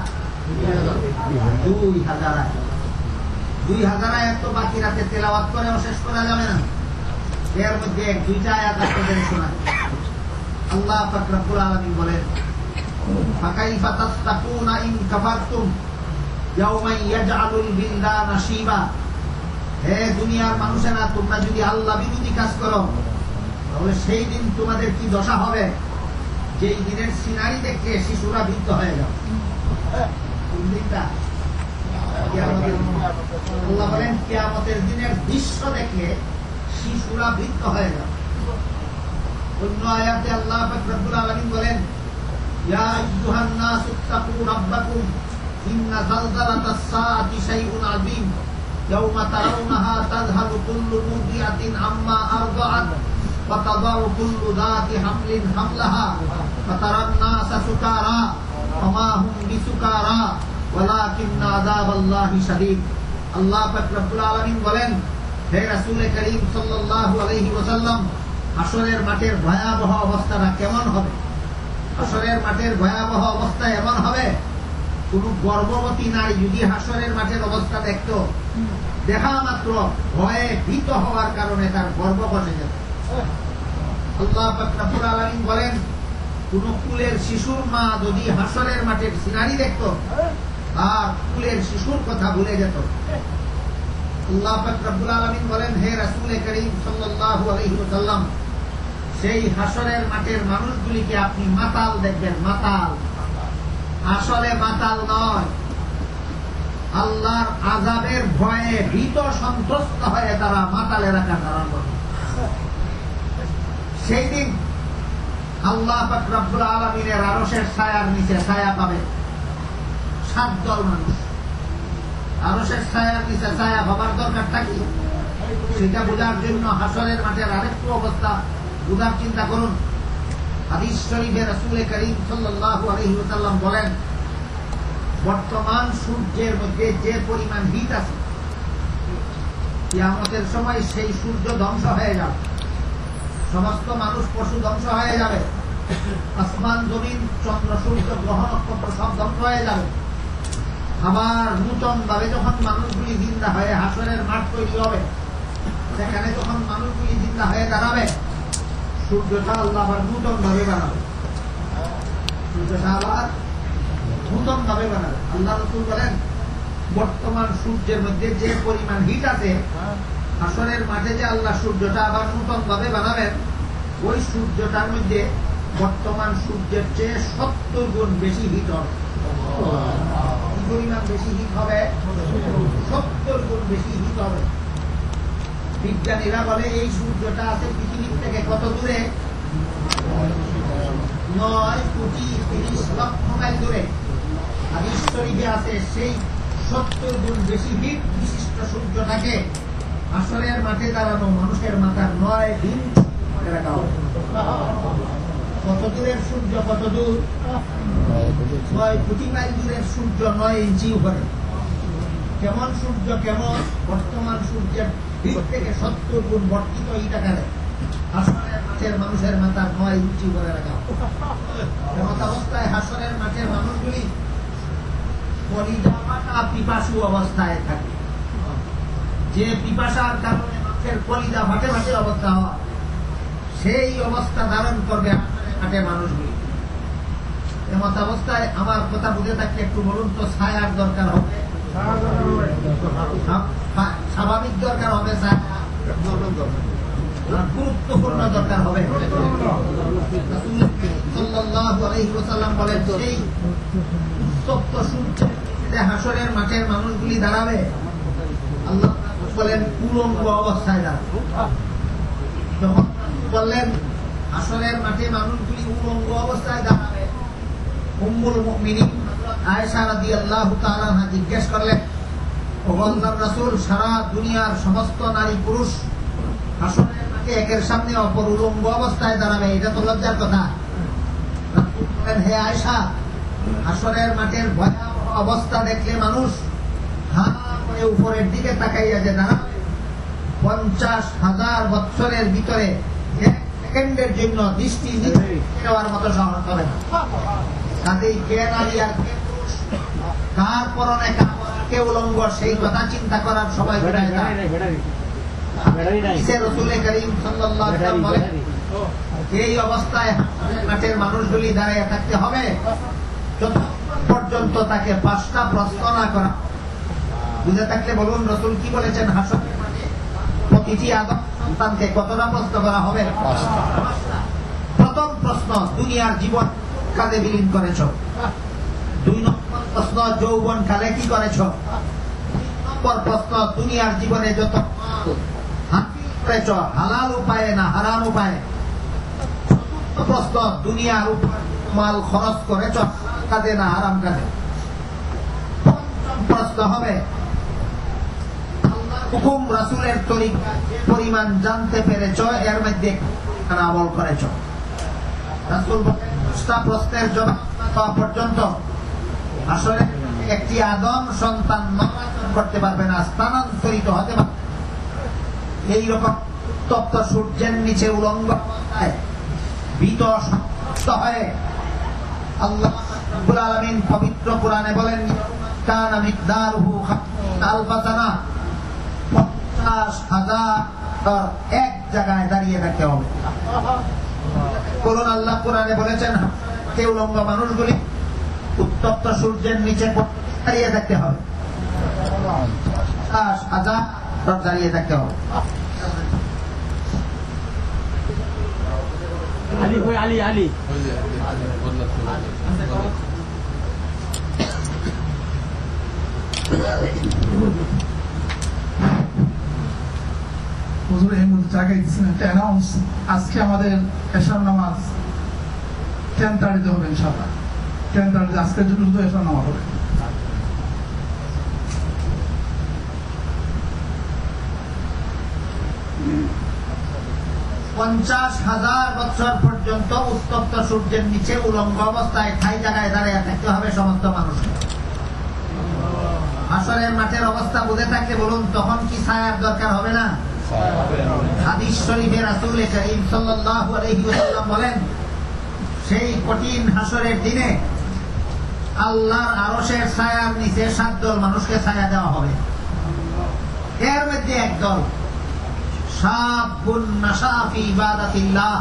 2000 আয়াত। 2000 আয়াত তো বাকি রাতে তেলাওয়াত করেও শেষ করা যাবে না। এর মধ্যে 1-2টা আয়াত আপনাদের শোনাই। আল্লাহ পাক রব্বুল আলামিন বলেন, ফাকাইফা তাত্তাকুনা ইন কাফারতুম ইয়াওমান ইয়াজআলুল বিলদানা শিবা। হে দুনিয়ার মানুষেরা, তোমরা যদি আল্লাহ বিরোধী কাজ করো তাহলে সেই দিন তোমাদের কি দশা হবে? যেই দিনের সিনারি দেখে শিশুরা বৃদ্ধ হয়ে যাবে। কোন দিনটা? আল্লাহ বলেন কিয়ামতের দিনের দৃশ্য দেখলে শিশুরা বৃদ্ধ হয়ে যাবে। অন্য আয়াতে আল্লাহ পাক রব্বুল আলামিন বলেন, ইয়া আইয়ুহান নাস ইত্তাকু রাব্বাকুম ইন্না যালযালাতাস সাআতি শাইউন আযীম ইয়াওমা তারাউনাহা তাযহালু কুল্লু মুরদিআতিন আম্মা আরদাআত ওয়া তাদাউ কুল্লু যাতি হামলিন হামলাহা ফাতারান নাসা সুকারা ওয়া হুম বিসুকারা ওয়ালাকিন্না আযাবাল্লাহি শাদীদ। আল্লাহ পাক রব্বুল আলামিন বলেন, হে রাসূল করিম সাল্লাল্লাহু আলাইহি ওয়াসাল্লাম, হাসরের মাঠের ভয়াবহ অবস্থাটা কেমন হবে? হাসরের মাঠের ভয়াবহ অবস্থা এমন হবে, কোন গর্ভবতী নারী যদি হাসরের মাঠের অবস্থা দেখতো, দেখা মাত্র ভয়ে ভীত হওয়ার কারণে তার গর্ভ বসে যেত। আল্লাহ পাক রব্বুল আলামিন বলেন, কোন কুলের শিশুর মা যদি হাসরের মাঠের সিনারি দেখতো, তার কুলের শিশুর কথা ভুলে যেত। আল্লাহ পাক রব্বুল আলামিন বলেন, হে রাসূল করিম সাল্লাল্লাহু আলাইহি ওয়াসাল্লাম, সেই হাসরের মাঠের মানুষগুলিকে আপনি মাতাল দেখবেন। মাতাল, আসলে মাতাল নয়, আল্লাহর আযাবের ভয়ে ভীত সন্ত্রস্ত হয়ে তারা মাতালের আকার ধারণ করবে। সেই দিন আল্লাহ পাক রব্বুল আলামিনের আরশের ছায়ার নিচে ছায়া পাবে 7 দল মানুষ। আরশের ছায়ার নিচে ছায়া হবার দরকারটা কি? সেটা বোঝার জন্য হাসরের মাঠের আরেকটু অবস্থা বোঝার চিন্তা করুন। হাদিস শরীফে রাসূল করিম সাল্লাল্লাহু আলাইহি ওয়াসাল্লাম বলেন, বর্তমান সূর্যের মধ্যে যে পরিমাণ হিট আছে, কিয়ামতের সময় সেই সূর্য ধ্বংস হয়ে যাবে, সমস্ত মানুষ পশু ধ্বংস হয়ে যাবে, আসমান জমিন চন্দ্র সূর্য গ্রহ নক্ষত্র সব ধ্বংস হয়ে যাবে। আবার নূতন ভাবে যখন মানুষগুলি জিন্দা হয়ে হাসরের মাঠ তৈরি হবে, সেখানে যখন মানুষগুলি জিন্দা হয়ে দাঁড়াবে, সূর্যটা আল্লাহ আবার নূতন ভাবে বানাবে। সূর্যটা আবার নূতন ভাবে বানাবে। আল্লাহ রাসূল বলেন, বর্তমান সূর্যের মধ্যে যে পরিমাণ হিট আছে, হাসরের মাঠে যে আল্লাহ সূর্যটা আবার নূতন ভাবে বানাবেন, ওই সূর্যটার মধ্যে বর্তমান সূর্যের চেয়ে 70 গুণ বেশি হিট হবে। কি পরিমাণ বেশি হিট হবে? 70 গুণ বেশি হিট হবে। বিজ্ঞানীরা বলে এই সূর্যটা আছে পৃথিবীর থেকে কত দূরে? 9,30,00,000 মাইল দূরে। হাদিস শরীফে আছে, সেই 70 গুণ বেশি হিট বিশিষ্ট সূর্যটাকে হাসরের মাঠে দাঁড়ানো মানুষের মাথার 9 দিন রাখা হবে। কত দূরের সূর্য? কত দূর? 9 কোটি মাইল দূরের সূর্য 9 ইঞ্চি উপরে। কেমন সূর্য? কেমন? বর্তমান সূর্যের হিট থেকে 70 গুণ বর্ধিত হিট আকারে হাসরের মাঠের মানুষের মাথার 9 ইঞ্চি উপরে রাখা হবে। এমন অবস্থায় হাসরের মাঠের মানুষগুলি কলিজা ফাটা পিপাসু অবস্থায় থাকে। যে পিপাসার কারণে মানুষের কলিজা ফাটে ফাটে অবস্থা হয়, সেই অবস্থা ধারণ করবে হাসরের মাঠের মানুষগুলি। এমন অবস্থায় আমার কথা বুঝে থাকলে একটু বলুন তো, ছায়ার দরকার হবে? স্বাভাবিক দরকার হবে ছায়া। গুরুত্বপূর্ণ দরকার হবে। রাসূল সাল্লাল্লাহু আলাইহি ওয়াসাল্লাম বলেন, সেই উত্তপ্ত সূর্যে হাসরের মাঠের মানুষগুলি দাঁড়াবে, আল্লাহ বলেন উলঙ্গ অবস্থায় দাঁড়াবে। যখন বললেন হাসরের মাঠে মানুষগুলি উলঙ্গ অবস্থায় দাঁড়াবে, উম্মুল মুমিনিন আয়েশা রাদিয়াল্লাহু তাআলা আনহা জিজ্ঞেস করলেন, ও আল্লাহর রাসূল, সারা দুনিয়ার সমস্ত নারী পুরুষ হাসরের মাঠে একের সামনে অপর উলঙ্গ অবস্থায় দাঁড়াবে, এটা তো লজ্জার কথা। রাসূল বলেন, হে আয়েশা, হাসরের মাঠের ভয়াবহ অবস্থা দেখলে মানুষ হা করে উপরের দিকে তাকাইয়া যে দাঁড়াবে, 50,000 বছরের ভিতরে এক সেকেন্ডের জন্য দৃষ্টি দেওয়ার মতো সাহস হবে না। কাজেই কে নারী আর কে পুরুষ, কার পরনে কে উলঙ্গ, সেই কথা চিন্তা করার সময় রাসূল করিম সাল্লাল্লাহু আলাইহি ওয়াসাল্লাম বলেন, এই অবস্থায় মাঠের মানুষগুলি দাঁড়িয়ে থাকতে হবে যতক্ষণ পর্যন্ত তাকে 5টা প্রশ্ন না করা। বুঝে থাকলে বলুন, রাসূল কি বলেছেন? হাসরের মাঠে প্রতিটি আদম সন্তানকে কতটা প্রশ্ন করা হবে? 5টা। প্রথম প্রশ্ন, দুনিয়ার জীবন কালে বিলীন করেছ। 2 নম্বর প্রশ্ন, যৌবন কালে কি করেছ। 3 নম্বর প্রশ্ন, দুনিয়ার জীবনে যত করেছ, হালাল উপায়ে না হারাম উপায়ে। 4 প্রশ্ন, দুনিয়ার উপর মাল খরচ করেছ কাজে না হারাম কাজে। 5ম প্রশ্ন হবে, আল্লাহর হুকুম রাসূলের তরিকা পরিমাণ জানতে পেরেছ, এর মধ্যে আমল করেছ। রাসূল বলেন, 5টা প্রশ্নের জবাব পাওয়া পর্যন্ত আসলে একটি আদম সন্তান নড়াচড়া করতে পারবে না, স্থানান্তরিত হতে পারবে। এইরকম তপ্ত সূর্যের নিচে উলঙ্গ অবস্থায় ভীত সন্ত্রস্ত হয়ে আল্লাহ রাব্বুল আলামিন পবিত্র কোরআনে বলেন, কানা মিকদারুহু 50 সানা, 50,000 এক জায়গায় দাঁড়িয়ে থাকতে হবে। আল্লাহ কোরআনে বলেছেন, কে উলঙ্গ মানুষগুলি উত্তপ্ত সূর্যের নিচে দাঁড়িয়ে থাকতে হবে, 50,000 দাঁড়িয়ে থাকতে হবে। আলী হুজুর এই মুহূর্তে জায়গায় দিচ্ছেন একটা অ্যানাউন্স, আজকে আমাদের এশার নামাজ 10:30 হবে ইনশাআল্লাহ। 10:30 আজকে শুধু এশার নামাজ হবে। পঞ্চাশ হাজার বছর পর্যন্ত উত্তপ্ত সূর্যের নিচে উলঙ্গ অবস্থায় ঠাই জায়গায় দাঁড়িয়ে থাকতে হবে সমস্ত মানুষকে। হাসরের মাঠের অবস্থা বুঝে থাকতে বলুন, তখন কি ছায়ার দরকার হবে না? হাদিস শরীফে রাসূল করিম সাল্লাল্লাহু আলাইহি ওয়াসাল্লাম বলেন, সেই কঠিন হাসরের দিনে আল্লাহর আরশের ছায়ার নিচে 7 দল মানুষকে ছায়া দেওয়া হবে। এর মধ্যে একদল শাবুন নাশা ফি ইবাদাতিল্লাহ,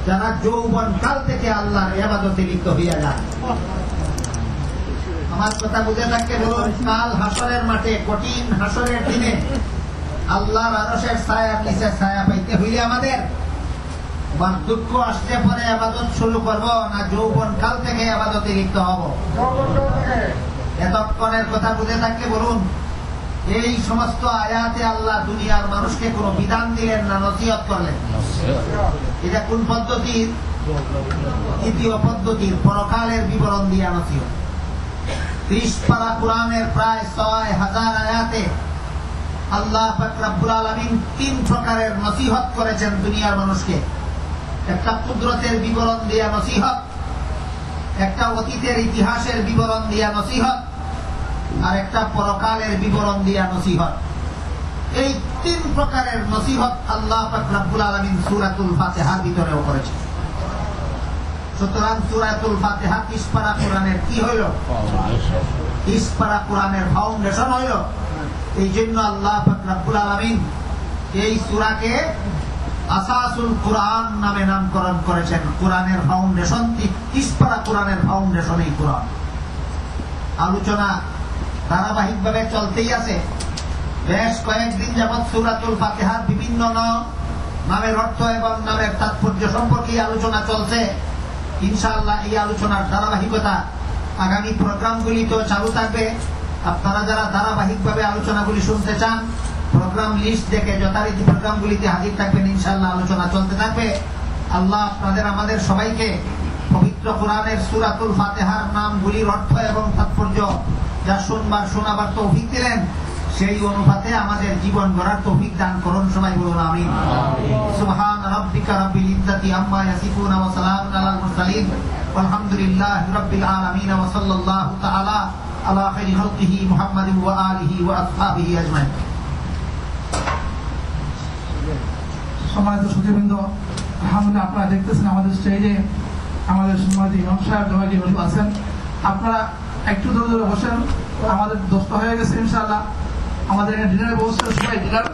যারা যৌবন কাল থেকে আল্লাহর ইবাদতে লিপ্ত হইয়া যায়। আমার কথা বুঝে থাকতে বলুন, কাল হাসরের মাঠে কঠিন হাসরের দিনে আল্লাহর আরশের ছায়ার নিচে ছায়া পাইতে হইলে আমাদের দুঃখ আসতে পরে ইবাদত শুরু করব না যৌবন কাল থেকে ইবাদতে লিপ্ত হব? এতক্ষণের কথা বুঝে থাকতে বলুন, এই সমস্ত আয়াতে আল্লাহ দুনিয়ার মানুষকে কোন বিধান দিলেন না নসিহত করলেন? এটা কোন পদ্ধতির? দ্বিতীয় পদ্ধতির, পরকালের বিবরণ দিয়া নসিহত। 30 পারা কোরআনের প্রায় 6000 আয়াতে আল্লাহ পাক রব্বুল আলামিন 3 প্রকারের নসিহত করেছেন দুনিয়ার মানুষকে। একটা কুদরতের বিবরণ দিয়া নসিহত, একটা অতীতের ইতিহাসের বিবরণ দিয়া নসিহত, আর একটা পরকালের বিবরণ দিয়া নসিহত। এই 3 প্রকারের নসিহত আল্লাহ পাক রব্বুল আলামিন সূরাতুল ফাতিহার ভিতরেও করেছেন। সুতরাং সূরাতুল ফাতিহা 30 পারা কোরআনের কি হইল? 30 পারা কোরআনের ফাউন্ডেশন হইল। এই জন্য আল্লাহ পাক রব্বুল আলামিন এই সূরাকে আসাসুল কোরআন নামে নামকরণ করেছেন। কোরআনের ফাউন্ডেশন, 30 পারা কোরআনের ফাউন্ডেশন এই কোরআন। আলোচনা ধারাবাহিকভাবে চলতেই আছে। বেশ কয়েকদিন যাবৎ সূরাতুল ফাতিহার বিভিন্ন নাম নামের অর্থ এবং নামের তাৎপর্য সম্পর্কে আলোচনা চলছে। ইনশাআল্লাহ এই আলোচনার ধারাবাহিকতা আগামী প্রোগ্রামগুলিতেও চালু থাকবে। আপনারা যারা ধারাবাহিকভাবে আলোচনাগুলি শুনতে চান, প্রোগ্রাম লিস্ট দেখে যথারীতি প্রোগ্রামগুলিতে হাজির থাকবেন। ইনশাআল্লাহ আলোচনা চলতে থাকবে। আল্লাহ আপনাদের আমাদের সবাইকে পবিত্র কোরআনের সূরাতুল ফাতিহার নামগুলির অর্থ এবং তাৎপর্য যা শুনবার শোনাবার তৌফিক দিলেন, সেই অনুপাতে আমাদের জীবন গড়ার তৌফিক দান করুন। সবাই বলুন আমিন। সুবহান রাব্বিকা রাব্বিল ইজ্জাতি আম্মা ইয়াসিফুন ওয়া সালামুন আলাল মুরসালিন ওয়ালহামদুলিল্লাহি রাব্বিল আলামিন ওয়া সাল্লাল্লাহু তাআলা আলা খাইরি খালকিহি মুহাম্মাদিন ওয়া আলিহি ওয়া আসহাবিহি আজমাইন। সম্মানিত সুধীবৃন্দ, আলহামদুলিল্লাহ আপনারা দেখতেছেন আমাদের স্টেজে আমাদের সম্মানিত ইমাম সাহেব জওয়াজি হুজুর আছেন। আপনারা একটু দূরে দূরে বসেন, আমাদের দোস্ত হয়ে গেছে ইনশাআল্লাহ। আমাদের এখানে ডিনারের ব্যবস্থা, সবাই ডিনার